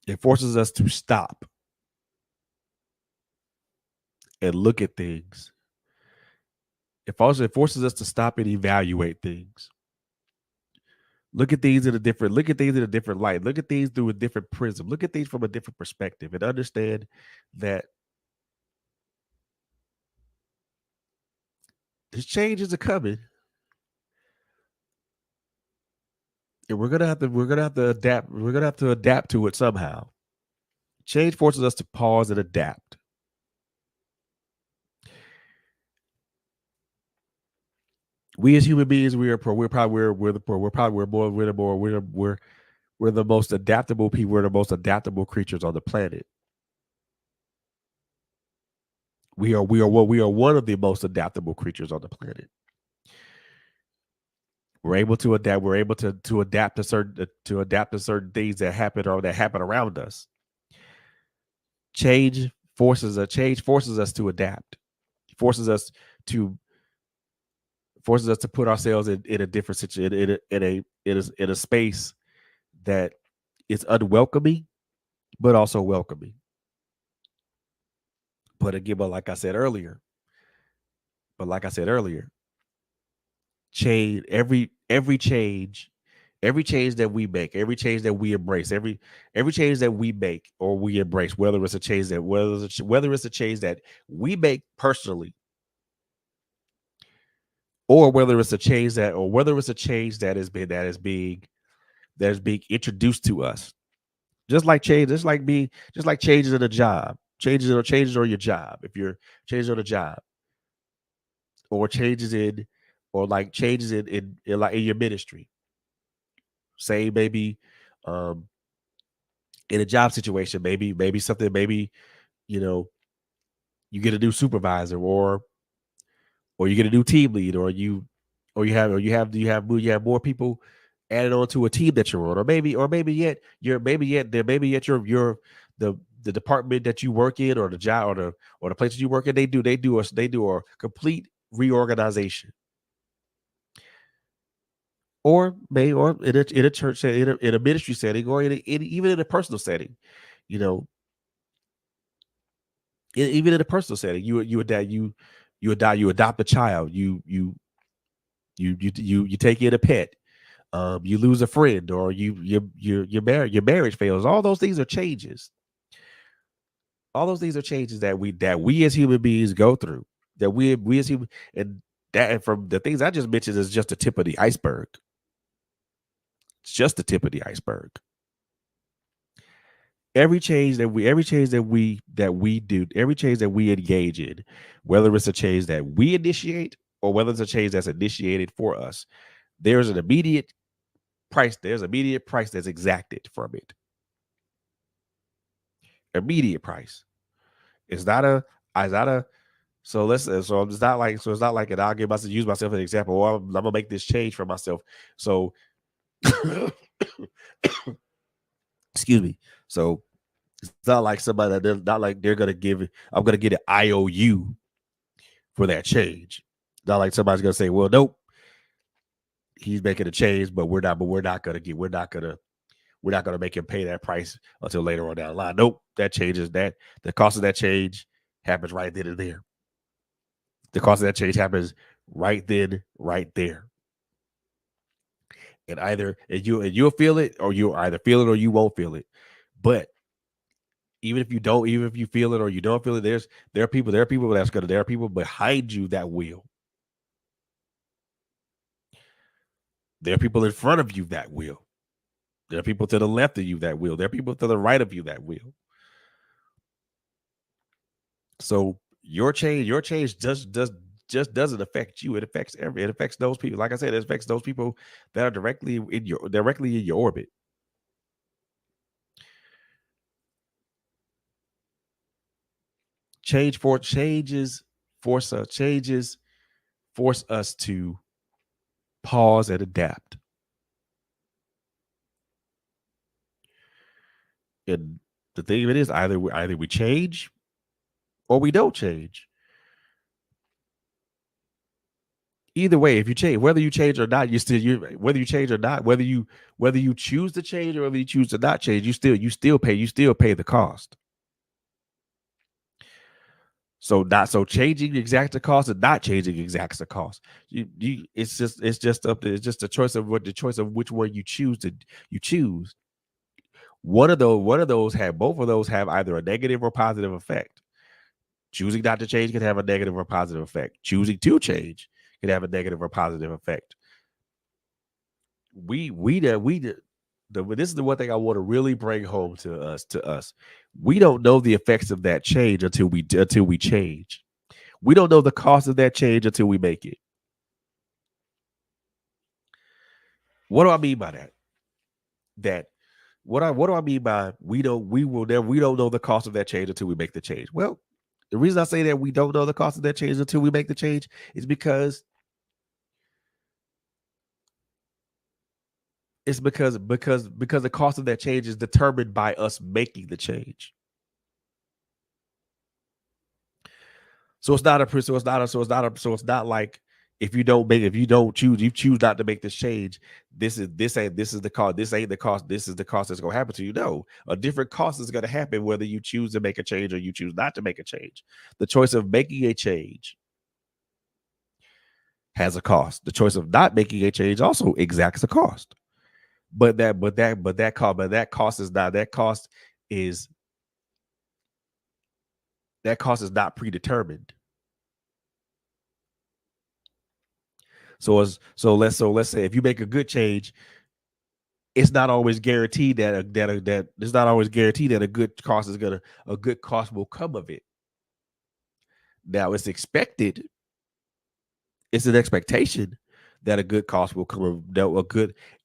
It forces us to stop and look at things. It forces us to stop and evaluate things. Look at things in a different light. Look at things through a different prism. Look at things from a different perspective and understand that this changes are coming. And we're gonna have to adapt. We're gonna have to adapt to it somehow. Change forces us to pause and adapt. We as human beings, we're probably we're the poor. We're probably we're the most adaptable people. We're the most adaptable creatures on the planet. We are one of the most adaptable creatures on the planet. We're able to adapt. We're able to adapt to certain things that happen or that happen around us. Change forces us to adapt. Forces us to put ourselves in a different situation, in a space that is unwelcoming, but also welcoming. But again, like I said earlier, change every change, every change that we make, every change that we embrace, every change that we make or we embrace, whether it's a change that whether it's a change that we make personally, or whether it's a change that is being introduced to us. Just like changes in a job, changes on your job. If you're changes on a job, or changes in, or like changes in like in your ministry. Say maybe, um, in a job situation, maybe something, you know you get a new supervisor, or you get a new team lead, or you have more people added on to a team that you're on, maybe yet the department that you work in, or the job, or the place that you work in, they do a complete reorganization. Or may or in a church setting, in a ministry setting, or even in a personal setting, you know, even in a personal setting, you adopt a child, you take in a pet, you lose a friend, or your marriage fails. All those things are changes. All those things are changes that we as human beings go through. That we as human and that, and from the things I just mentioned, is just the tip of the iceberg. It's just the tip of the iceberg. Every change that we do, every change that we engage in, whether it's a change that we initiate or whether it's a change that's initiated for us, there's an immediate price. There's immediate price that's exacted from it. Immediate price. It's not a. It's not a. So let's. So it's not like. So it's not like. And I'll use myself as an example. Well, I'm gonna make this change for myself. So, excuse me. So it's not like somebody that not like they're gonna give. I'm gonna get an IOU for that change. Not like somebody's gonna say, "Well, nope, he's making a change, but we're not gonna make him pay that price until later on down the line." Nope, that changes that the cost of that change happens right then and there. The cost of that change happens right then, right there. And you'll feel it, or you'll either feel it or you won't feel it. But even if you feel it or you don't feel it, there are people there are people behind you that will. There are people in front of you that will. There are people to the left of you that will. There are people to the right of you that will. So your change just doesn't affect you. It affects those people. Like I said, it affects those people that are directly in your orbit. Changes force us to pause and adapt. And the thing of it is, either we change or we don't change. Either way, if you change, whether you change or not, whether you change or not, whether you choose to change or whether you choose to not change, you still pay the cost. So not so changing exacts the cost and not changing exacts the cost. It's just a choice of which one you choose. One of those have both of those have either a negative or positive effect. Choosing not to change can have a negative or positive effect. Choosing to change can have a negative or positive effect. This is the one thing I want to really bring home to us. We don't know the effects of that change until we change. We don't know the cost of that change until we make it. What do I mean by that? That what do I mean by we don't know the cost of that change until we make the change? Well, the reason I say that we don't know the cost of that change until we make the change is because the cost of that change is determined by us making the change. So it's not like if you choose not to make this change, this is the cost. This ain't the cost. This is the cost that's gonna happen to you. No, a different cost is gonna happen whether you choose to make a change or you choose not to make a change. The choice of making a change has a cost. The choice of not making a change also exacts a cost. But that cost is not predetermined. So let's say if you make a good change, it's not always guaranteed that a good cost will come of it. Now it's expected. It's an expectation that a good cost will come.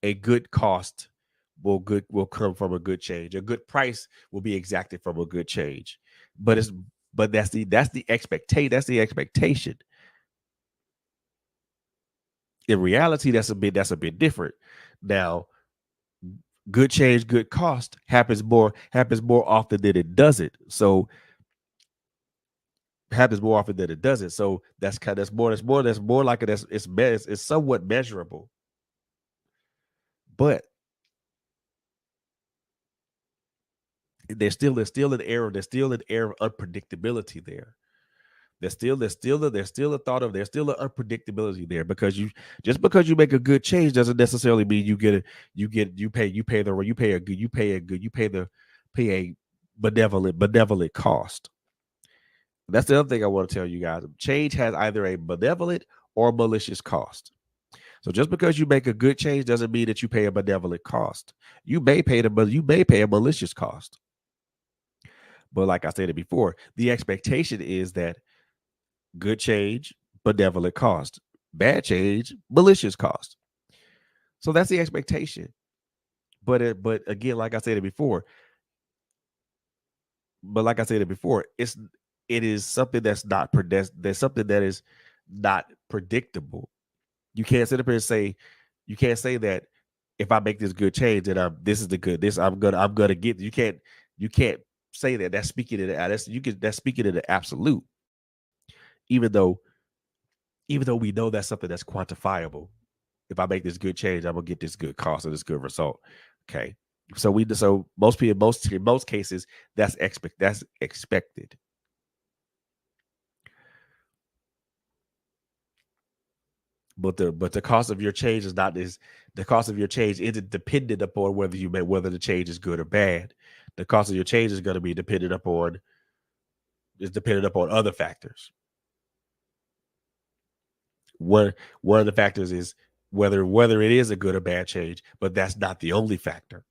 A good cost will come from a good change. A good price will be exacted from a good change. But that's the expectation. In reality, that's a bit different. Now, good change, good cost happens more often than it doesn't. So happens more often than it doesn't. So that's more like it's somewhat measurable. But there's still an air of unpredictability there. There's still an unpredictability there because you make a good change doesn't necessarily mean you pay a benevolent cost. That's the other thing I want to tell you guys. Change has either a benevolent or malicious cost. So just because you make a good change doesn't mean that you pay a benevolent cost. You may pay a malicious cost. But like I said it before, the expectation is that good change, benevolent cost. Bad change, malicious cost. So that's the expectation. But again, like I said it before, it is something that's not there's something that is not predictable. You can't sit up here and say that if I make this good change, that I'm gonna get. You can't say that. That's speaking in the absolute. Even though we know that's something that's quantifiable. If I make this good change, I'm gonna get this good cost or this good result. Okay. So most people, in most cases, that's expected. But the cost of your change the cost of your change isn't dependent upon whether the change is good or bad. The cost of your change is going to be dependent upon other factors. One of the factors is whether it is a good or bad change, but that's not the only factor.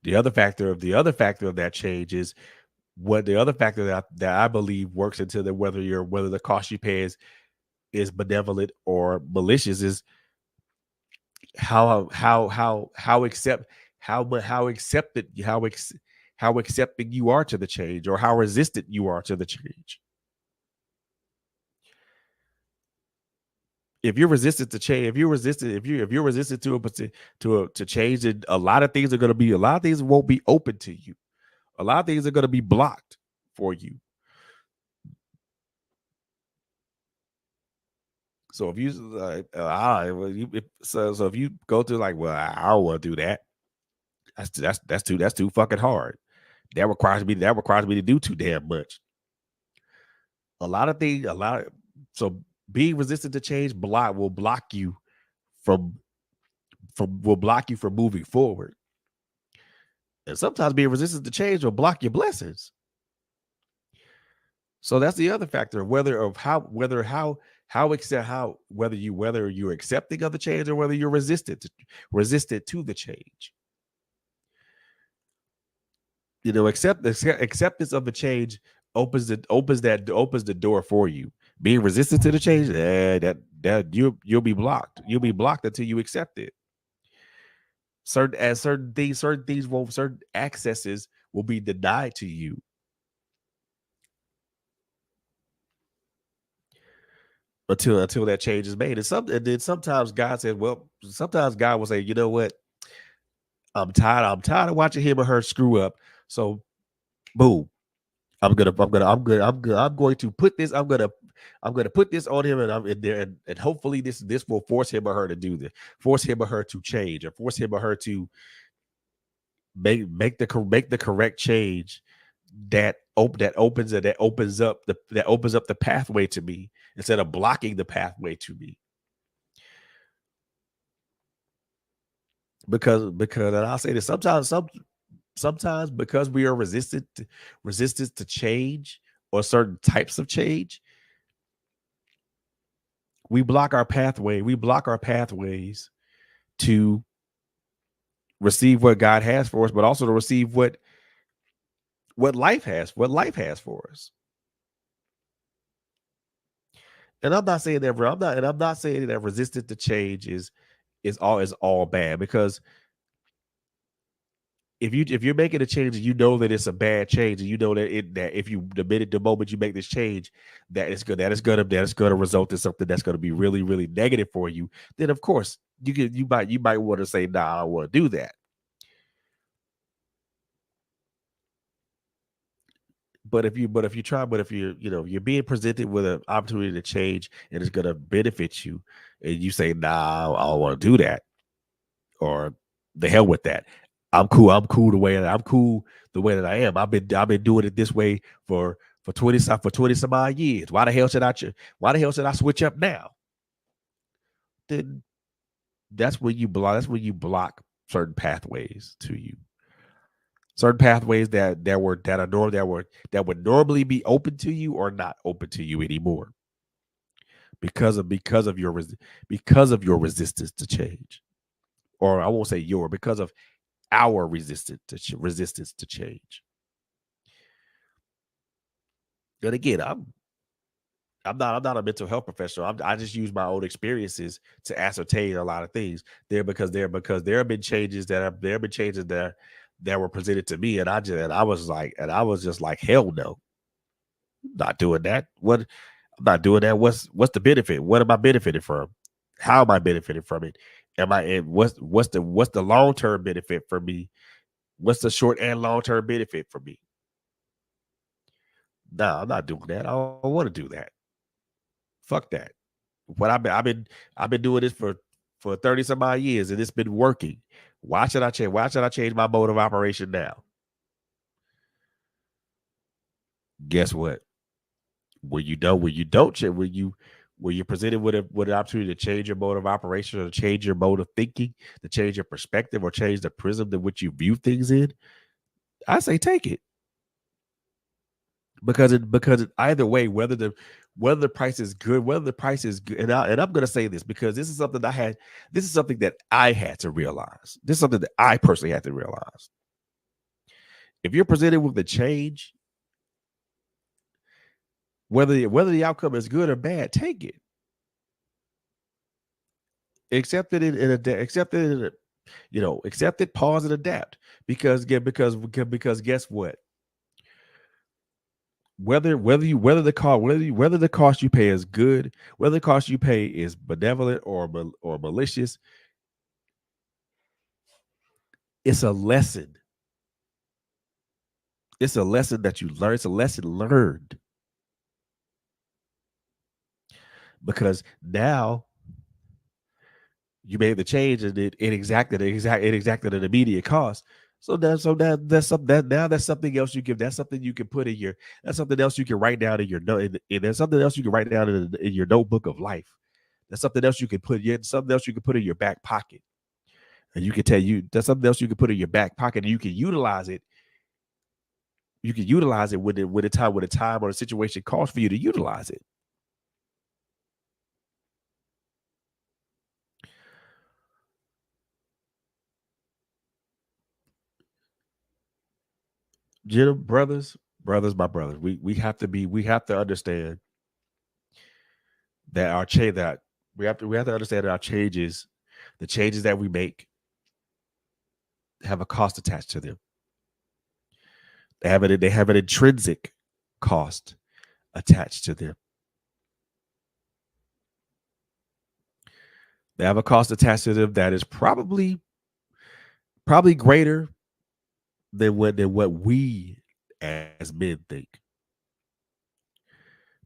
The other factor of that change is what the other factor that I believe works into whether the cost you pay is benevolent or malicious is how accepting you are to the change or how resistant you are to the change. If you're resistant to change, if you're resistant to change, then a lot of things won't be open to you. A lot of things are going to be blocked for you. So if you if you go through like, well, I don't want to do that. That's too fucking hard. That requires me to do too damn much. So being resistant to change will block you from moving forward. And sometimes being resistant to change will block your blessings. So that's the other factor, whether you're accepting of the change or whether you're resistant to the change. Acceptance of the change opens the door for you. Being resistant to the change, that you'll be blocked. You'll be blocked until you accept it. Certain accesses will be denied to you until that change is made. And then sometimes God said, well, sometimes God will say, you know what? I'm tired of watching him or her screw up. So boom. I'm going to put this. I'm gonna put this on him, and I'm in there, and hopefully this will force him or her to do this, force him or her to change, or force him or her to make the correct change that opens up the pathway to me instead of blocking the pathway to me. Because and I'll say this, sometimes because we are resistant to change or certain types of change, we block our pathways to receive what God has for us, but also to receive what life has for us. And I'm not saying that resistant to change is all bad, because if you're making a change and you know that it's a bad change, and you know that if you the moment you make this change, that is gonna result in something that's gonna be really, really negative for you, then of course you might want to say, nah, I don't want to do that. But if you're being presented with an opportunity to change and it's gonna benefit you, and you say, nah, I don't want to do that, or the hell with that. I'm cool the way that I am. I've been doing it this way for 20 some odd years. Why the hell should I switch up now? Then that's when you block certain pathways to you. Certain pathways that would normally be open to you are not open to you anymore because of your resistance to change. Or I won't say because of our resistance to change. And again, I'm not a mental health professional. I just use my own experiences to ascertain a lot of things because there have been changes that were presented to me, and I was just like, hell no, not doing that. I'm not doing that. What's the benefit? What am I benefiting from? How am I benefiting from it? Am I and what's the long term benefit for me? What's the short and long term benefit for me? No, I'm not doing that. I don't want to do that. Fuck that. What I've been doing this for 30 some odd years, and it's been working. Why should I change? Why should I change my mode of operation now? Guess what? When you don't change, when you're presented with an opportunity to change your mode of operation, or change your mode of thinking, to change your perspective, or change the prism in which you view things in, I say take it. Because either way, whether the price is good, whether the price is good, and I'm going to say this because this is something that I had to realize. This is something that I personally had to realize. If you're presented with a change, whether the outcome is good or bad, take it. Accept it accept it, pause and adapt. Because guess what? Whether the cost you pay is good, whether the cost you pay is benevolent or malicious, it's a lesson. It's a lesson that you learn. It's a lesson learned, because now you made the change, and it exacted an immediate cost. That's something else you can that's something you can put in your that's something else you can write down in your note. There's something else you can write down in your notebook of life. That's something else you can put in your back pocket. And you can tell you that's something else you can put in your back pocket, and you can utilize it. You can utilize it when the time or the situation calls for you to utilize it. Brothers, my brothers, we have to understand that our change that we have to understand that our changes, the changes that we make, have a cost attached to them. They have an intrinsic cost attached to them. They have a cost attached to them that is probably greater than what we as men think.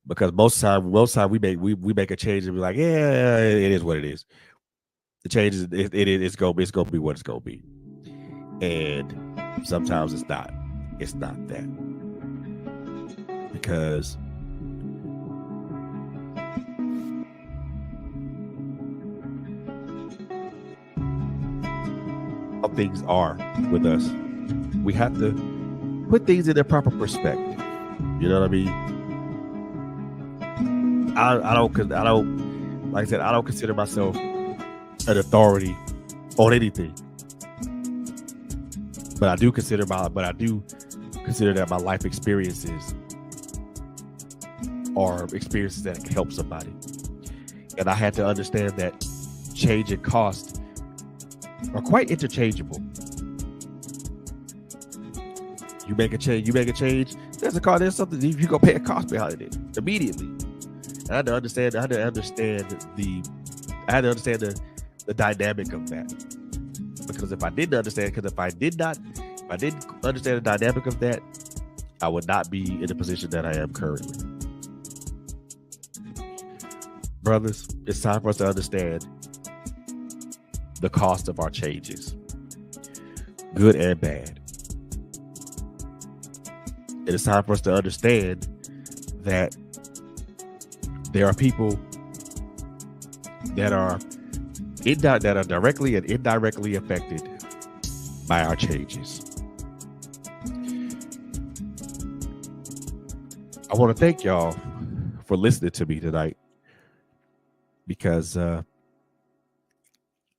Because most time we make a change and be like, yeah, it is what it is. The change is it's gonna be what it's gonna be. And sometimes it's not. It's not that. Because how things are with us, we have to put things in their proper perspective. You know what I mean? I don't, like I said, I don't consider myself an authority on anything. But I do consider that my life experiences are experiences that can help somebody. And I had to understand that change and cost are quite interchangeable. You make a change, there's a cost, there's something, you go pay a cost behind it immediately. And I had to understand the dynamic of that. Because if I didn't understand the dynamic of that, I would not be in the position that I am currently. Brothers, it's time for us to understand the cost of our changes, good and bad. It is time for us to understand that there are people that are directly and indirectly affected by our changes. I want to thank y'all for listening to me tonight, because it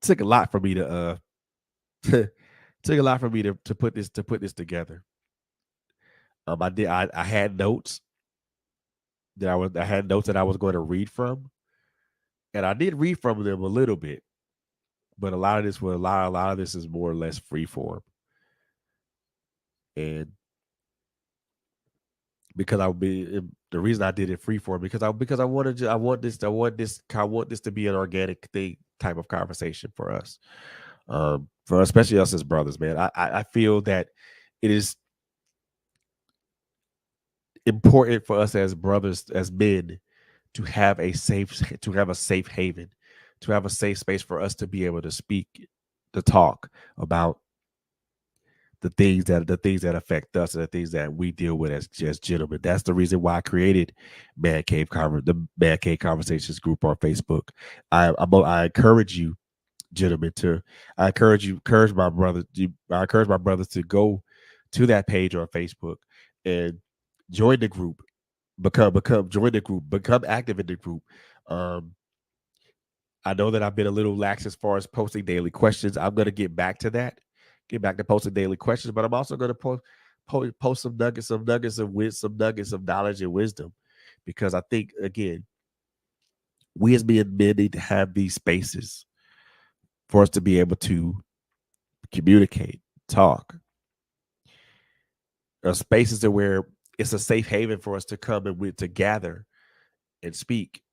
took a lot for me to put this together. I had notes that I was going to read from, and I did read from them a little bit, but a lot of this is more or less free form. And because the reason I did it free form, because I want this to be an organic thing, type of conversation for us, for especially us as brothers, man. I feel that it is important for us as brothers, as men, to have a safe haven, to have a safe space for us to be able to speak, to talk about the things that affect us and the things that we deal with as gentlemen. That's the reason why I created the Man Cave Conversations group on Facebook. I encourage you, gentlemen, I encourage my brothers to go to that page on Facebook and join the group, become active in the group. I know that I've been a little lax as far as posting daily questions. I'm going to get back to posting daily questions, but I'm also going to post some nuggets of knowledge and wisdom, because I think, again, we as men need to have these spaces for us to be able to communicate, talk, spaces where it's a safe haven for us to come and to gather and speak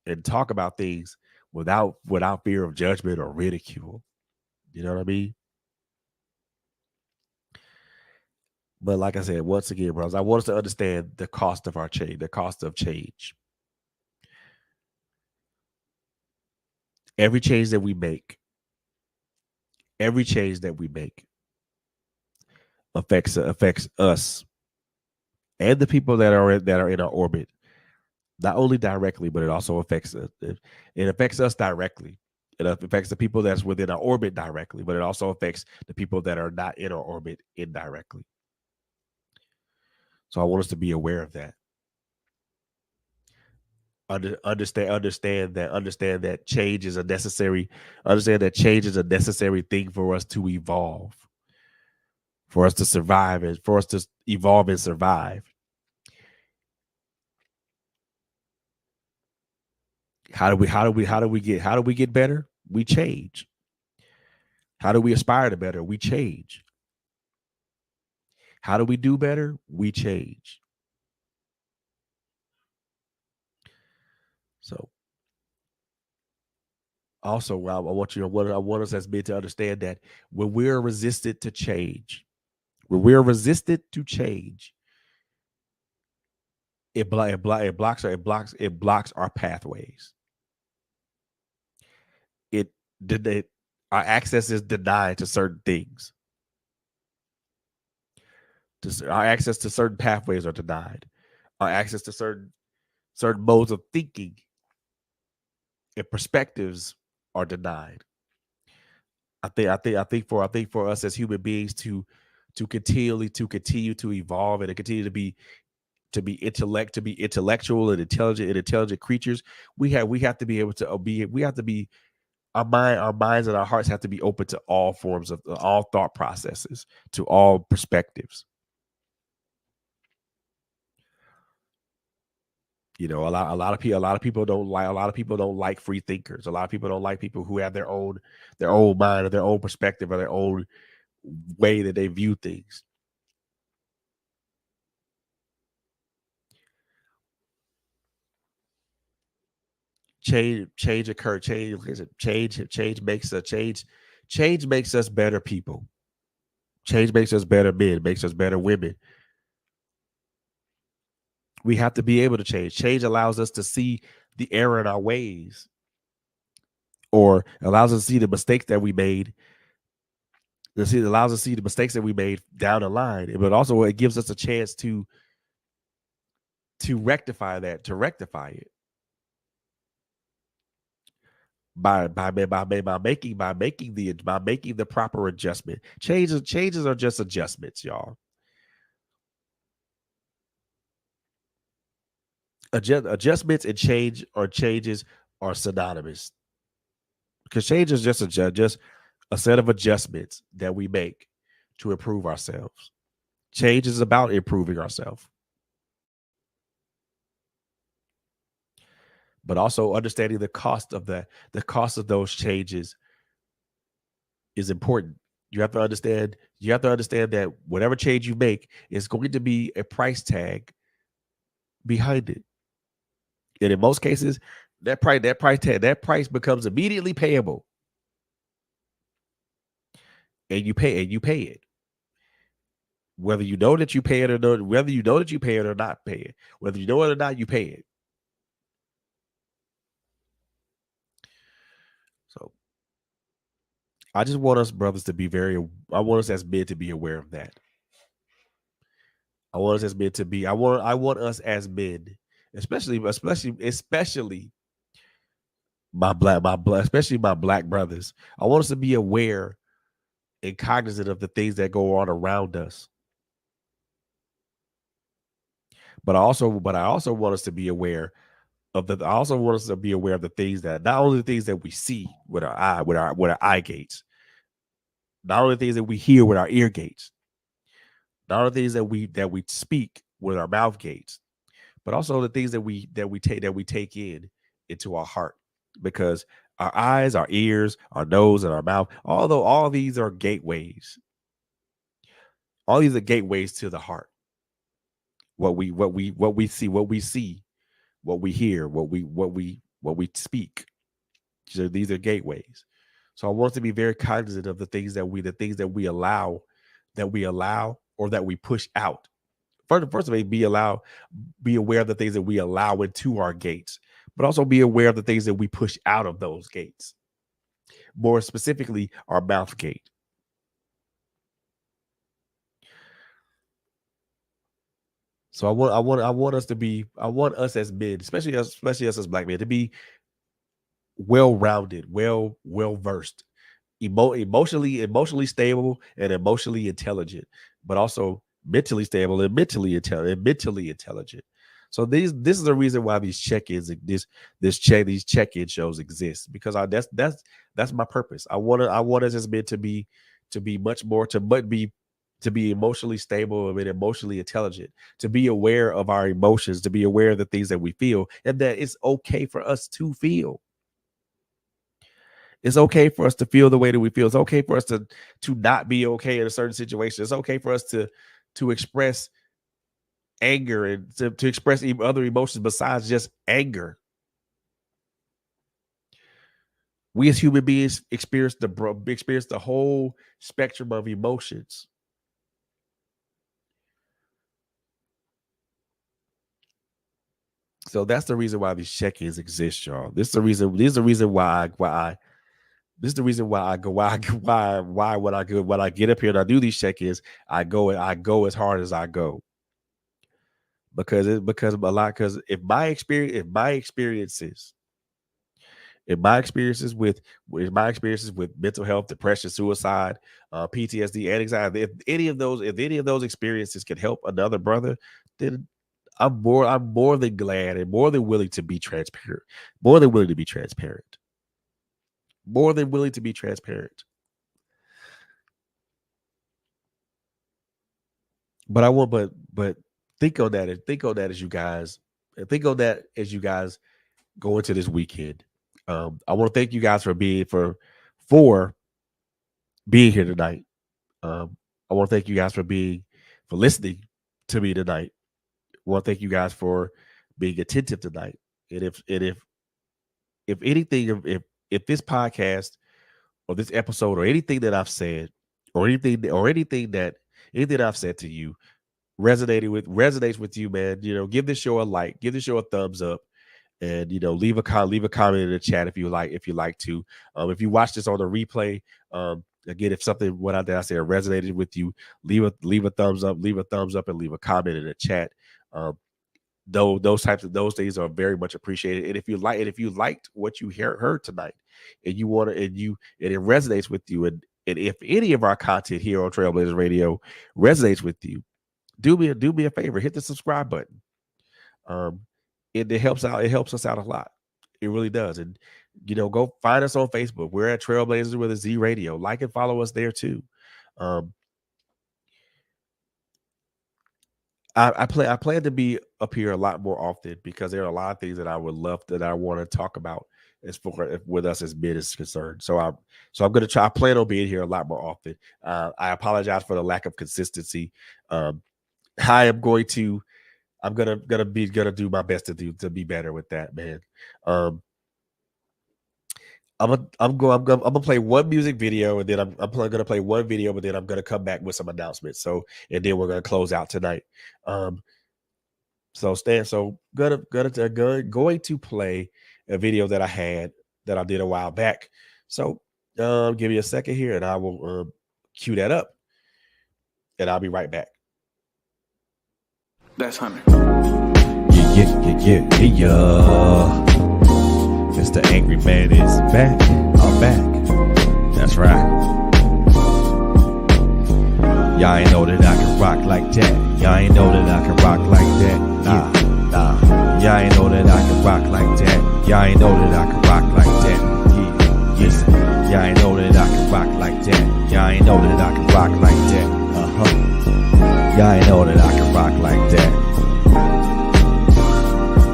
and talk about things without fear of judgment or ridicule. You know what I mean? But like I said, once again, brothers, I want us to understand the cost of our change, the cost of change. Every change that we make affects us and the people that are in our orbit, not only directly, but it also affects us. It affects us directly. It affects the people that's within our orbit directly, but it also affects the people that are not in our orbit indirectly. So I want us to be aware of that. Understand that change is a necessary. Understand that change is a necessary thing for us to evolve, for us to survive, and for us to evolve and survive. How do we get better? We change. How do we aspire to better? We change. How do we do better? We change. So also, I want you to I want us as men to understand that when we're resistant to change, when we're resistant to change, it blocks our pathways. It did it Our access is denied to certain things. Our access to certain pathways are denied. Our access to certain modes of thinking and perspectives are denied. I think for us as human beings to continue to evolve and to continue to be intellectual and intelligent creatures, we have to be able to be we have to be our minds and our hearts have to be open to all forms of all thought processes, to all perspectives. You know, a lot of people don't like free thinkers. A lot of people don't like people who have their own mind or their own perspective or their own way that they view things. Change occur. Change makes us better people. Change makes us better men, makes us better women. We have to be able to change. Change allows us to see the error in our ways, or allows us to see the mistakes that we made. It allows us to see the mistakes that we made down the line, but also it gives us a chance to rectify it by making the proper adjustment. Changes are just adjustments, y'all. Adjustments and changes are synonymous, because change is just a set of adjustments that we make to improve ourselves. Change is about improving ourselves, but also understanding the cost of those changes is important. You have to understand that whatever change you make is going to be a price tag behind it. And in most cases, that price becomes immediately payable. And you pay it. Whether you know that you pay it or not, whether you know that you pay it or not pay it, whether you know it or not, you pay it. So I just want us brothers to be I want us as men to be aware of that. I want us as men to be, I want us as men, especially especially my black brothers. I want us to be aware and cognizant of the things that go on around us. But I also want us to be aware I also want us to be aware of the things that, not only the things that we see with our eye gates, not only the things that we hear with our ear gates, not only the things that we speak with our mouth gates, but also the things that we take in into our heart, because our eyes, our ears, our nose, and our mouth, although all these are gateways, all these are gateways to the heart. What we see, what we hear, what we speak. So these are gateways. So I want us to be very cognizant of the things that we allow, or that we push out. First of all, be aware of the things that we allow into our gates, but also be aware of the things that we push out of those gates. More specifically, our mouth gate. So I want us to be, I want us as men, especially us as black men, to be well-rounded, well versed, emotionally stable and emotionally intelligent, but also mentally stable and mentally intelligent. So this is the reason why these check-ins, these check-in shows exist, because that's my purpose. I want us as men to be much more, to be to be emotionally stable and emotionally intelligent, to be aware of our emotions, to be aware of the things that we feel, and that it's okay for us to feel. It's okay for us to feel the way that we feel. It's okay for us to not be okay in a certain situation. It's okay for us to express anger and to express other emotions besides just anger. We as human beings experience the whole spectrum of emotions. So that's the reason why these check-ins exist, y'all. This is the reason why when I get up here and I do these check-ins, I go as hard as I go. Because if my experiences with mental health, depression, suicide, PTSD, and anxiety, if any of those experiences can help another brother, then I'm more than glad and more than willing to be transparent. More than willing to be transparent. More than willing to be transparent. But I want, but think on that as you guys go into this weekend. I want to thank you guys for being here tonight. I want to thank you guys for listening to me tonight. I want to thank you guys for being attentive tonight. And if anything, if this podcast or this episode or anything that I've said or anything that I've said to you resonates with you, man, give this show a like, give this show a thumbs up, and leave a comment in the chat if you like to. If you watch this on the replay, again, if something what I said resonated with you, leave a thumbs up, and leave a comment in the chat. Those things are very much appreciated. And if you liked what you heard tonight, and it resonates with you, and if any of our content here on Trailblazers Radio resonates with you, do me a favor, hit the subscribe button. It helps out. It helps us out a lot. It really does. And go find us on Facebook. We're at Trailblazers with a Z Radio. Like and follow us there too. I plan to be up here a lot more often because there are a lot of things that I want to talk about with us as men is concerned. So I'm going to try. I plan on being here a lot more often. I apologize for the lack of consistency. I'm gonna do my best to be better with that, man. I'm gonna play one music video, and then I'm gonna play one video, but then I'm gonna come back with some announcements. So, and then we're gonna close out tonight. Going to play a video that I did a while back. So, give me a second here, and I will cue that up, and I'll be right back. That's Hunter. Yeah. Mr. Angry Man is back. I'm back. That's right. Y'all ain't know that I can rock like that. Y'all ain't know that I can rock like that. Nah. Y'all ain't know that I can rock like that. Y'all ain't know that I can rock like that. Yes. Y'all ain't know that I can rock like that. Y'all ain't know that I can rock like that. Y'all ain't know that I can rock like that.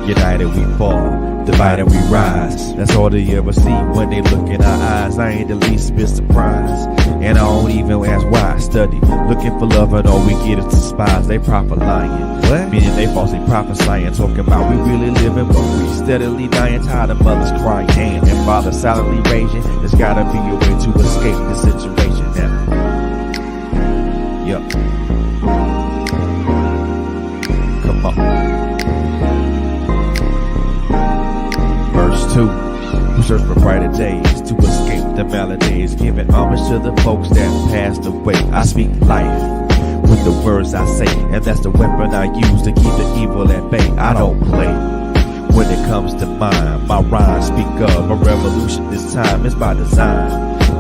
United we fall, divided we rise. That's all they ever see when they look in our eyes. I ain't the least bit surprised, and I don't even ask why. I study, looking for love, and all we get is despise. They prophet lying, what? Meaning they falsely prophesying, talking about we really living, but we steadily dying. Tired of mothers crying, and fathers silently raging. There's gotta be a way to escape this situation now. Yup. Come on. Verse 2. We search for brighter days to escape the maladies, giving homage to the folks that passed away. I speak life with the words I say, and that's the weapon I use to keep the evil at bay. I don't play when it comes to mine. My rhymes speak of a revolution this time. It's by design,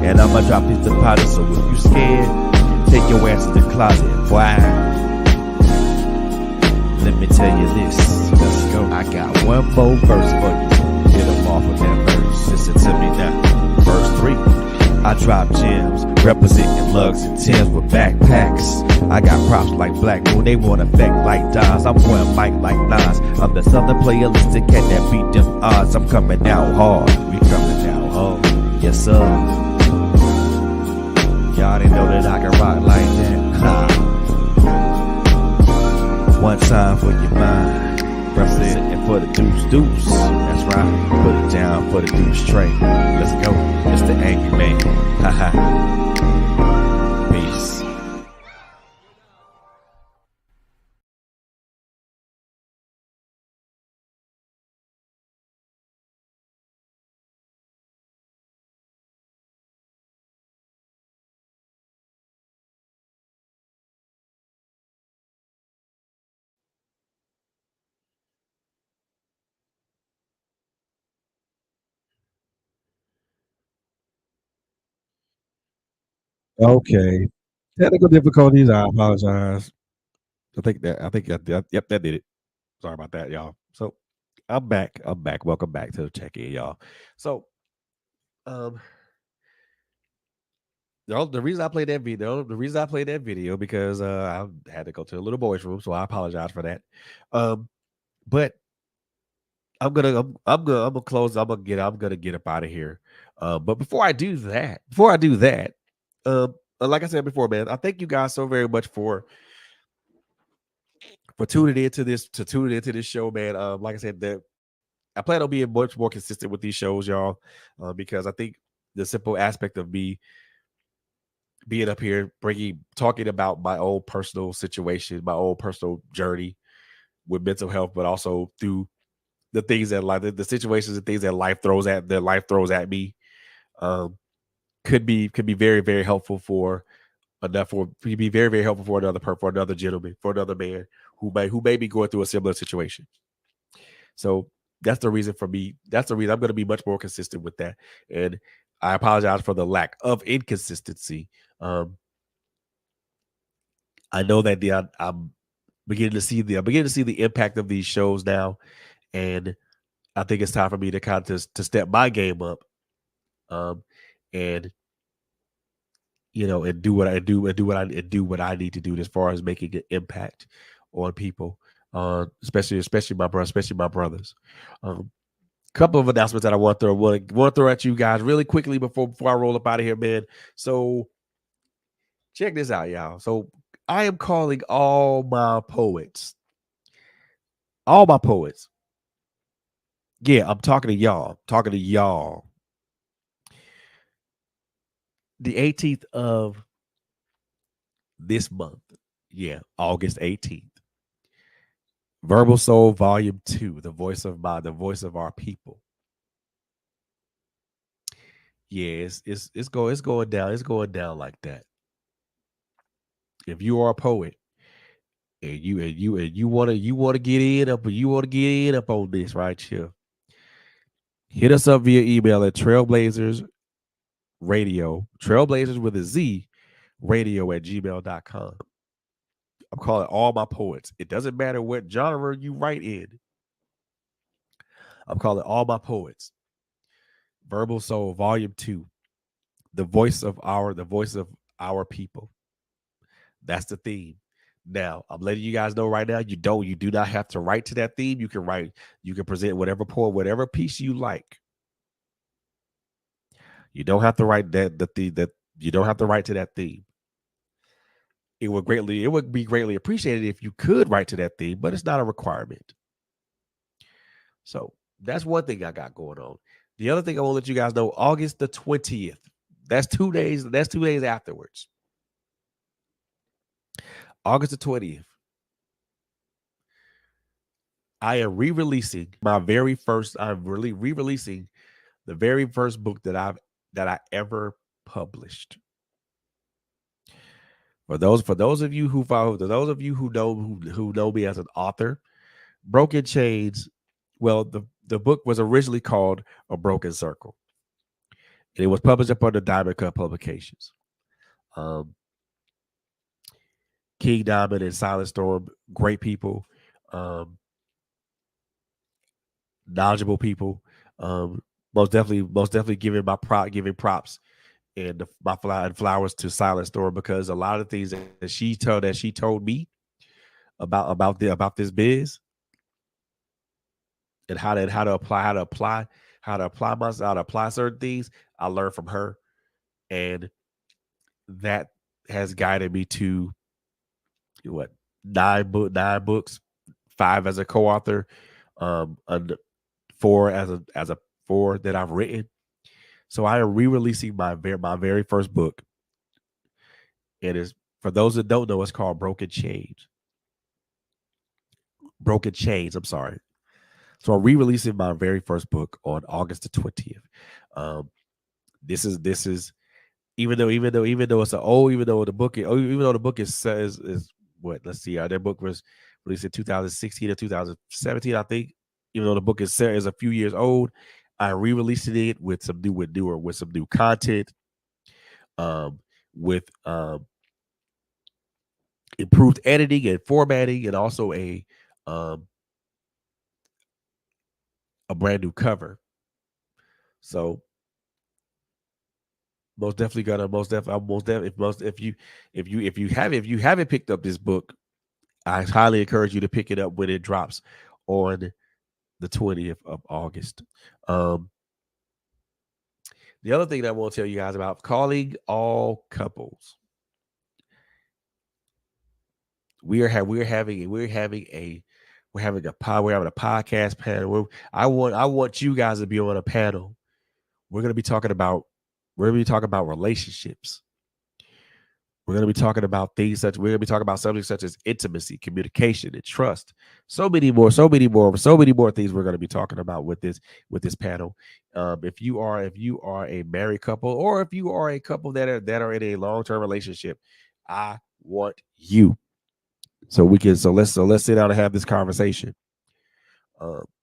and I'ma drop these deposits. So if you scared, take your ass to the closet, boy. Let me tell you this. Let's go. I got one more verse for you. Get them off of that verse. Listen to me now. Verse 3. I drop gems, representing lugs and Timbs with backpacks. I got props like Black Moon, they want effect like Dons. I'm going mic like Nas. I'm the southern playalistic cat that beat them odds. I'm coming out hard, we coming out hard. Yes sir. Y'all didn't know that I can rock like that. Ha. One time for your mind, representing for the deuce. That's right. Put it down for the deuce straight. Let's go. It's the angry man. Haha. Peace. Okay. Technical difficulties. I apologize. Yep, that did it. Sorry about that, y'all. So I'm back. Welcome back to the check-in, y'all. So um the reason I played that video because I had to go to a little boy's room, so I apologize for that. But I'm gonna close. I'm gonna get up out of here. But before I do that, like I said before, man, I thank you guys so very much for tuning into this show, man. Like I said, that I plan on being much more consistent with these shows, y'all, because I think the simple aspect of me being up here, talking about my own personal situation, my own personal journey with mental health, but also through the things that the situations and things that life throws at me, um, could be very very helpful for enough for be very very helpful for for another gentleman, for another man who may be going through a similar situation. So that's the reason for me. That's the reason I'm going to be much more consistent with that. And I apologize for the lack of inconsistency. I know that I'm beginning to see the impact of these shows now, and I think it's time for me to kind of to step my game up, and and do what I do and do what I need to do as far as making an impact on people, especially my brothers. Couple of announcements that I want to throw at you guys really quickly before I roll up out of here, man. So check this out, y'all. So I am calling all my poets. All my poets. Yeah, I'm talking to y'all. Talking to y'all. The 18th of this month. Yeah, August 18th. Verbal Soul Volume 2, the voice of our people. Yeah, it's going down. It's going down like that. If you are a poet and you want to get in up, on this right here, hit us up via email at trailblazers with a Z, radio@gmail.com. I'm calling all my poets. It doesn't matter what genre you write in. I'm calling all my poets. Verbal Soul Volume 2, the voice of our people. That's the theme. Now, I'm letting you guys know right now, you do not have to write to that theme. You can present whatever poem, whatever piece you like. You don't have to write that you don't have to write to that theme. It would be greatly appreciated if you could write to that theme, but it's not a requirement. So that's one thing I got going on. The other thing I want to let you guys know, August the 20th. That's 2 days. That's 2 days afterwards. August the 20th. I am re-releasing I'm really re-releasing the very first book that I ever published. For those of you who know me as an author, Broken Chains, well, the book was originally called A Broken Circle. And it was published upon the Diamond Cut Publications. King Diamond and Silent Storm, great people, knowledgeable people. Most definitely giving props and flowers to silent store, because a lot of things that she told me about this biz and how to apply myself, how to apply certain things, I learned from her, and that has guided me to what, nine books, 5 as a co-author, and 4 as a 4 that I've written. So I am re-releasing my very first book. It is, for those that don't know, it's called Broken Chains. Broken Chains. I'm sorry. So I'm re-releasing my very first book on August the 20th. Um, this is even though it's an old, even though the book is what, let's see, their book was released in 2016 or 2017, I think. Even though the book is a few years old, I re-released it with some new content, with improved editing and formatting, and also um, a brand new cover. So most definitely gonna most definitely most def, if most if you haven't picked up this book, I highly encourage you to pick it up when it drops on the 20th of August. Um, the other thing that I want to tell you guys about, calling all couples. We're having a podcast panel. I want you guys to be on a panel. We're gonna be talking about relationships. We're going to be talking about subjects such as intimacy, communication, and trust. So many more things we're going to be talking about with this panel. If you are a married couple, or if you are a couple that are in a long-term relationship, I want you. So let's sit down and have this conversation.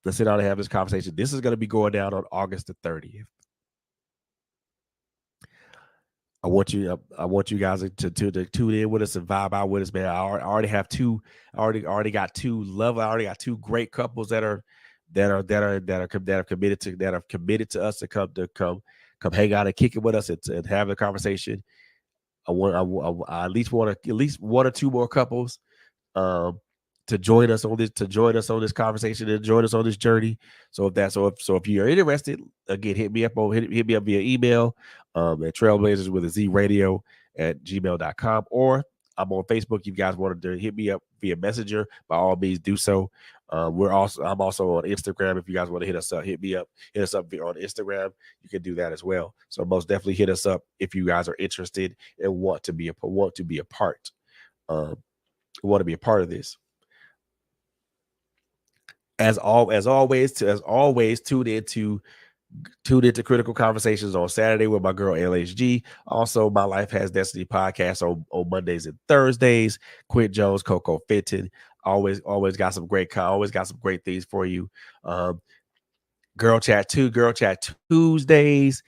Let's sit down and have this conversation. This is going to be going down on August the 30th. I want you guys to tune in with us and vibe out with us, man. I already got two great couples that are committed to us to come hang out and kick it with us and have a conversation. I at least want one or two more couples to join us on this conversation and join us on this journey. So if you're interested, again, hit me up via email at Trailblazers with a Z Radio at gmail.com, or I'm on Facebook. You guys wanted to hit me up via Messenger, by all means do so. I'm also on Instagram. If you guys want to hit us up on Instagram, you can do that as well. So most definitely hit us up if you guys are interested and want to be a part. Want to be a part of this. As always, tune into Critical Conversations on Saturday with my girl LHG. Also, My Life Has Destiny podcast on Mondays and Thursdays. Quint Jones, Coco Fenton, always got some great things for you. Girl Chat Tuesdays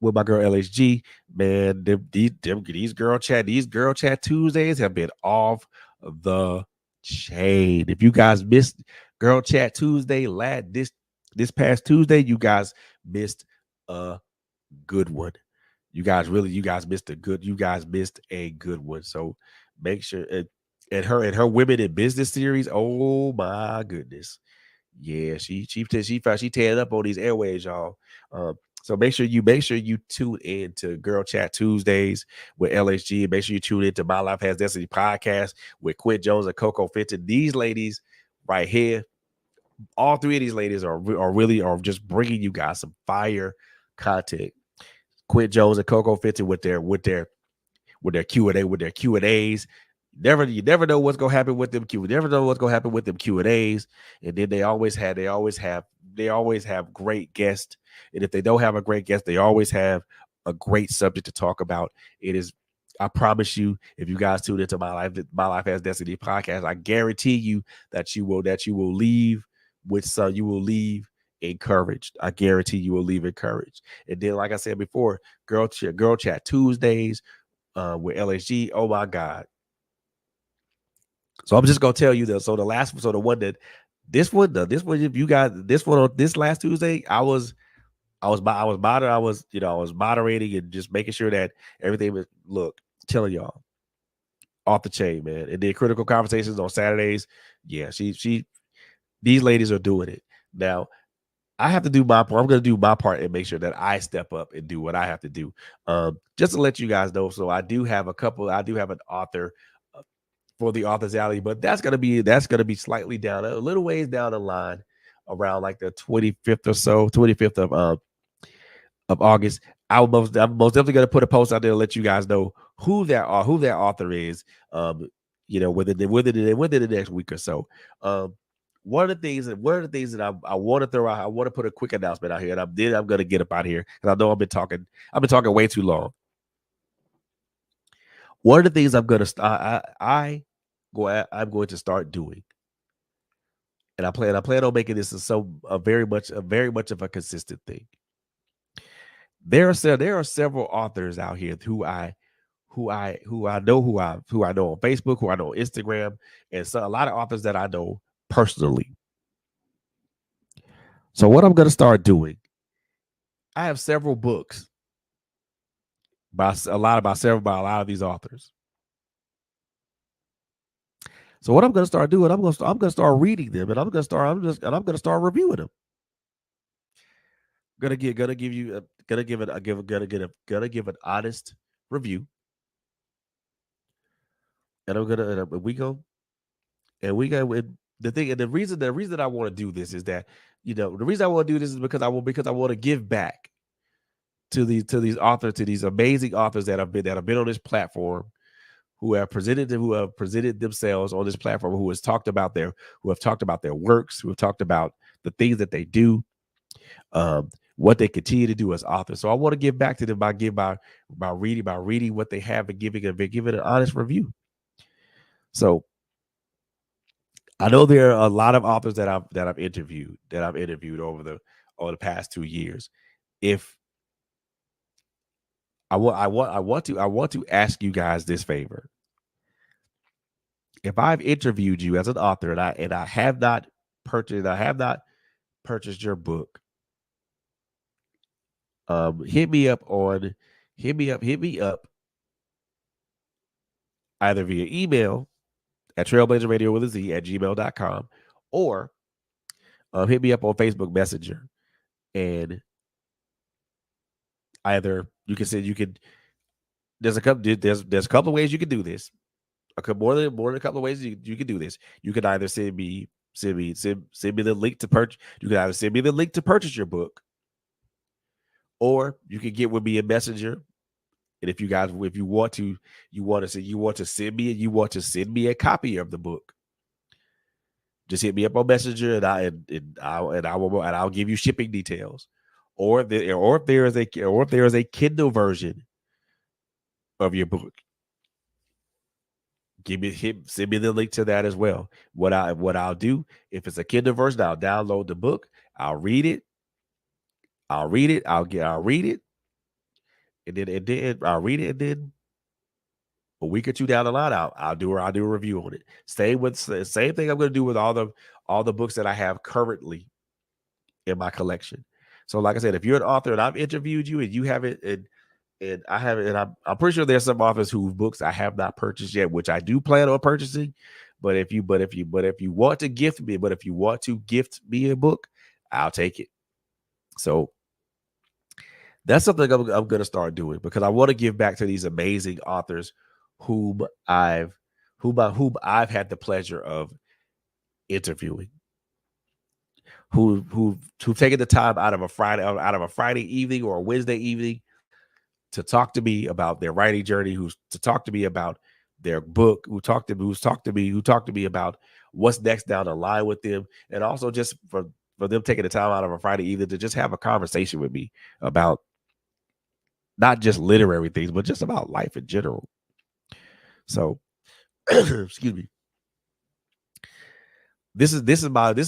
with my girl LHG. Man, these girl chat Tuesdays have been off the chain. If you guys missed Girl Chat Tuesday this past Tuesday, you guys missed a good one. You guys missed a good one. So make sure and her Women in Business series. Oh my goodness. Yeah, she tearing up on these airways, y'all. So make sure you tune in to Girl Chat Tuesdays with LHG. Make sure you tune in to My Life Has Destiny podcast with Quint Jones and Coco Fenton. These ladies right here, all three of these ladies are just bringing you guys some fire content. Quint Jones and Coco Fenton with their Q&As. You never know what's gonna happen with them Q&As. And then they always have great guests. And if they don't have a great guest, they always have a great subject to talk about. I promise you, if you guys tune into My Life Has Destiny podcast, I guarantee you that you will leave encouraged. I guarantee you will leave encouraged. And then, like I said before, Girl Chat Tuesdays with LHG. Oh my God. So I'm just gonna tell you this. So the last on this last Tuesday, I was I was moderating and just making sure that everything was telling y'all off the chain, man. And then Critical Conversations on Saturdays. Yeah, these ladies are doing it. Now, I have to do my part. I'm going to do my part and make sure that I step up and do what I have to do. Just to let you guys know. So I do have an author for the Authors Alley, but that's going to be slightly down, a little ways down the line, around like the 25th or so, 25th of August. I'm most definitely going to put a post out there to let you guys know who that author is. Within the next week or so. One of the things that I want to throw out, I want to put a quick announcement out here, and I'm going to get up out of here because I know I've been talking way too long. One of the things I'm going to start doing, and I plan on making this very much of a consistent thing. There are several authors out here who I know on Facebook, who I know on Instagram, and so a lot of authors that I know personally. So what I'm going to start doing, I have several books by a lot of these authors. So what I'm going to start doing, I'm going to start reading them, and I'm going to start reviewing them. Gonna give an honest review, and the reason I want to do this is that the reason I want to do this is because I want to give back to these amazing authors that have been on this platform, who have presented themselves on this platform, who have talked about their works, who have talked about the things that they do, what they continue to do as authors. So I want to give back to them by reading what they have and giving an honest review. So I know there are a lot of authors that I've interviewed over the past 2 years. If I want to ask you guys this favor. If I've interviewed you as an author and I have not purchased your book, hit me up either via email at trailblazerradio@gmail.com, or hit me up on Facebook Messenger, and either there's a couple of ways you can do this. More than a couple of ways you can do this. You can either send me the link to purchase. You can either send me the link to purchase your book, or you can get with me in Messenger. And if you want to send me a copy of the book, just hit me up on Messenger, and I'll give you shipping details. Or if there is a Kindle version of your book, send me the link to that as well. What I'll do, if it's a Kindle version, I'll download the book, I'll read it, and then and then a week or two down the line, I'll do a review on it. Same thing I'm going to do with all the books that I have currently in my collection. So, like I said, if you're an author and I've interviewed you and you haven't, and I haven't, and I'm pretty sure there's some authors whose books I have not purchased yet, which I do plan on purchasing. But if you want to gift me a book, I'll take it. So that's something I'm going to start doing, because I want to give back to these amazing authors whom I've had the pleasure of interviewing, who've taken the time out of a Friday evening or a Wednesday evening to talk to me about their writing journey, to talk to me about their book, who talked to me about what's next down the line with them, and also just for them taking the time out of a Friday evening to just have a conversation with me about not just literary things, but just about life in general. So, excuse me. This is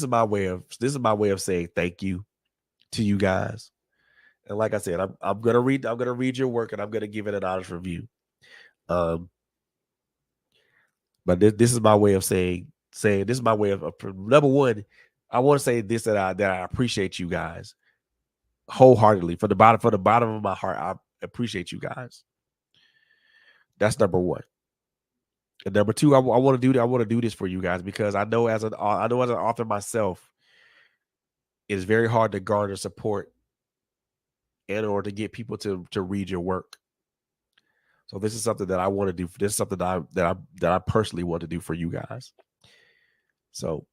my way of saying thank you to you guys. And like I said, I'm gonna read your work, and I'm gonna give it an honest review. But this is my way of saying this is my way of number one. I want to say this, that I appreciate you guys wholeheartedly from the bottom of my heart. I appreciate you guys. That's number one. And number two, I want to do this for you guys because I know as an author myself, it's very hard to garner support in order to get people to read your work. So this is something that I want to do. This is something that I personally want to do for you guys. So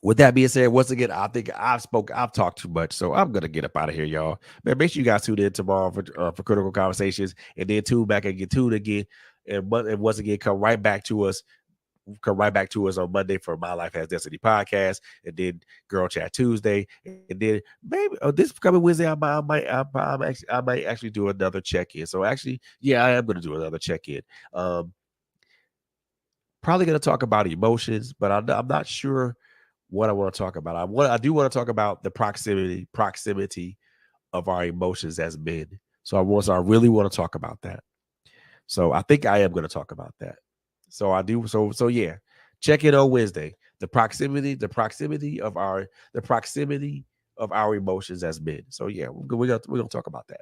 with that being said, once again, I think I've talked too much, so I'm gonna get up out of here, y'all. Man, make sure you guys tune in tomorrow for Critical Conversations, and then tune back and get tuned again, and once again come right back to us on Monday for My Life Has Destiny podcast, and then Girl Chat Tuesday, and then maybe this coming Wednesday I might actually do another check-in. So actually, yeah, I am going to do another check-in. Probably going to talk about emotions, but I'm not sure what I want to talk about. I do want to talk about the proximity of our emotions as men. So I really want to talk about that. So I think I am going to talk about that. So I do. So yeah, check in on Wednesday. The proximity of our emotions as men. So yeah, we're gonna talk about that.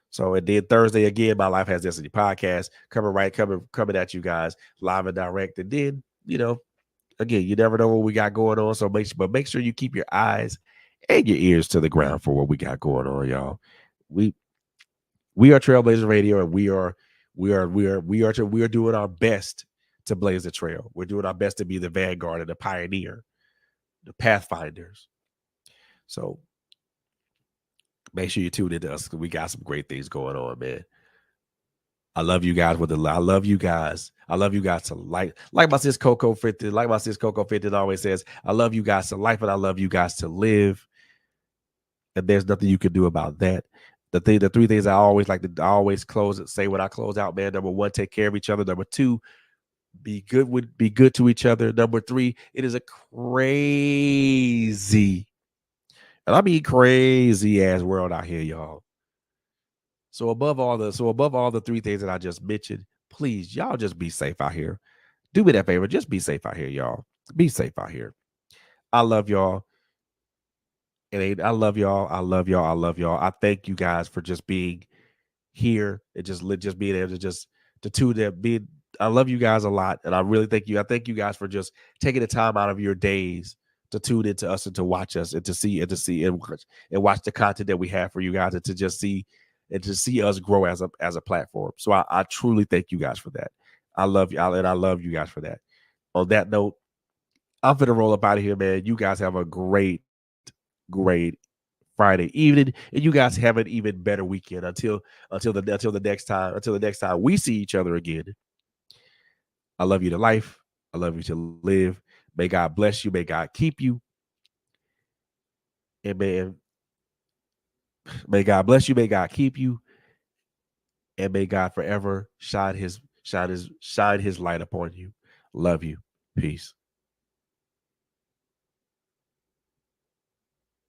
So and then Thursday again, My Life Has Destiny podcast coming at you guys live and direct. And then again, you never know what we got going on. So make sure you keep your eyes and your ears to the ground for what we got going on, y'all. We are Trailblazer Radio, and we are doing our best to blaze the trail. We're doing our best to be the vanguard and the pioneer, the pathfinders. So make sure you tune into us because we got some great things going on, man. I love you guys I love you guys. I love you guys to like my sis Coco 50, like my sis Coco 50 always says, I love you guys to life and I love you guys to live. And there's nothing you can do about that. The three things I always say when I close out, man. Number one, take care of each other. Number two, be good to each other. Number three, it is a crazy, and I mean crazy ass world out here, y'all. So above all the three things that I just mentioned, please, y'all just be safe out here. Do me that favor. Just be safe out here, y'all. Be safe out here. I love y'all. I love y'all. I love y'all. I love y'all. I thank you guys for just being here and just being able to tune in. I love you guys a lot, and I really thank you. I thank you guys for just taking the time out of your days to tune into us and to watch us and to see and watch the content that we have for you guys and to just see us grow as a platform. So I truly thank you guys for that. I love you, and I love you guys for that. On that note, I'm gonna roll up out of here, man. You guys have a great Friday evening, and you guys have an even better weekend until the next time we see each other again. I love you to life. I love you to live. May God bless you. May God keep you. And may God bless you. May God keep you. And may God forever shine his light upon you. Love you. Peace.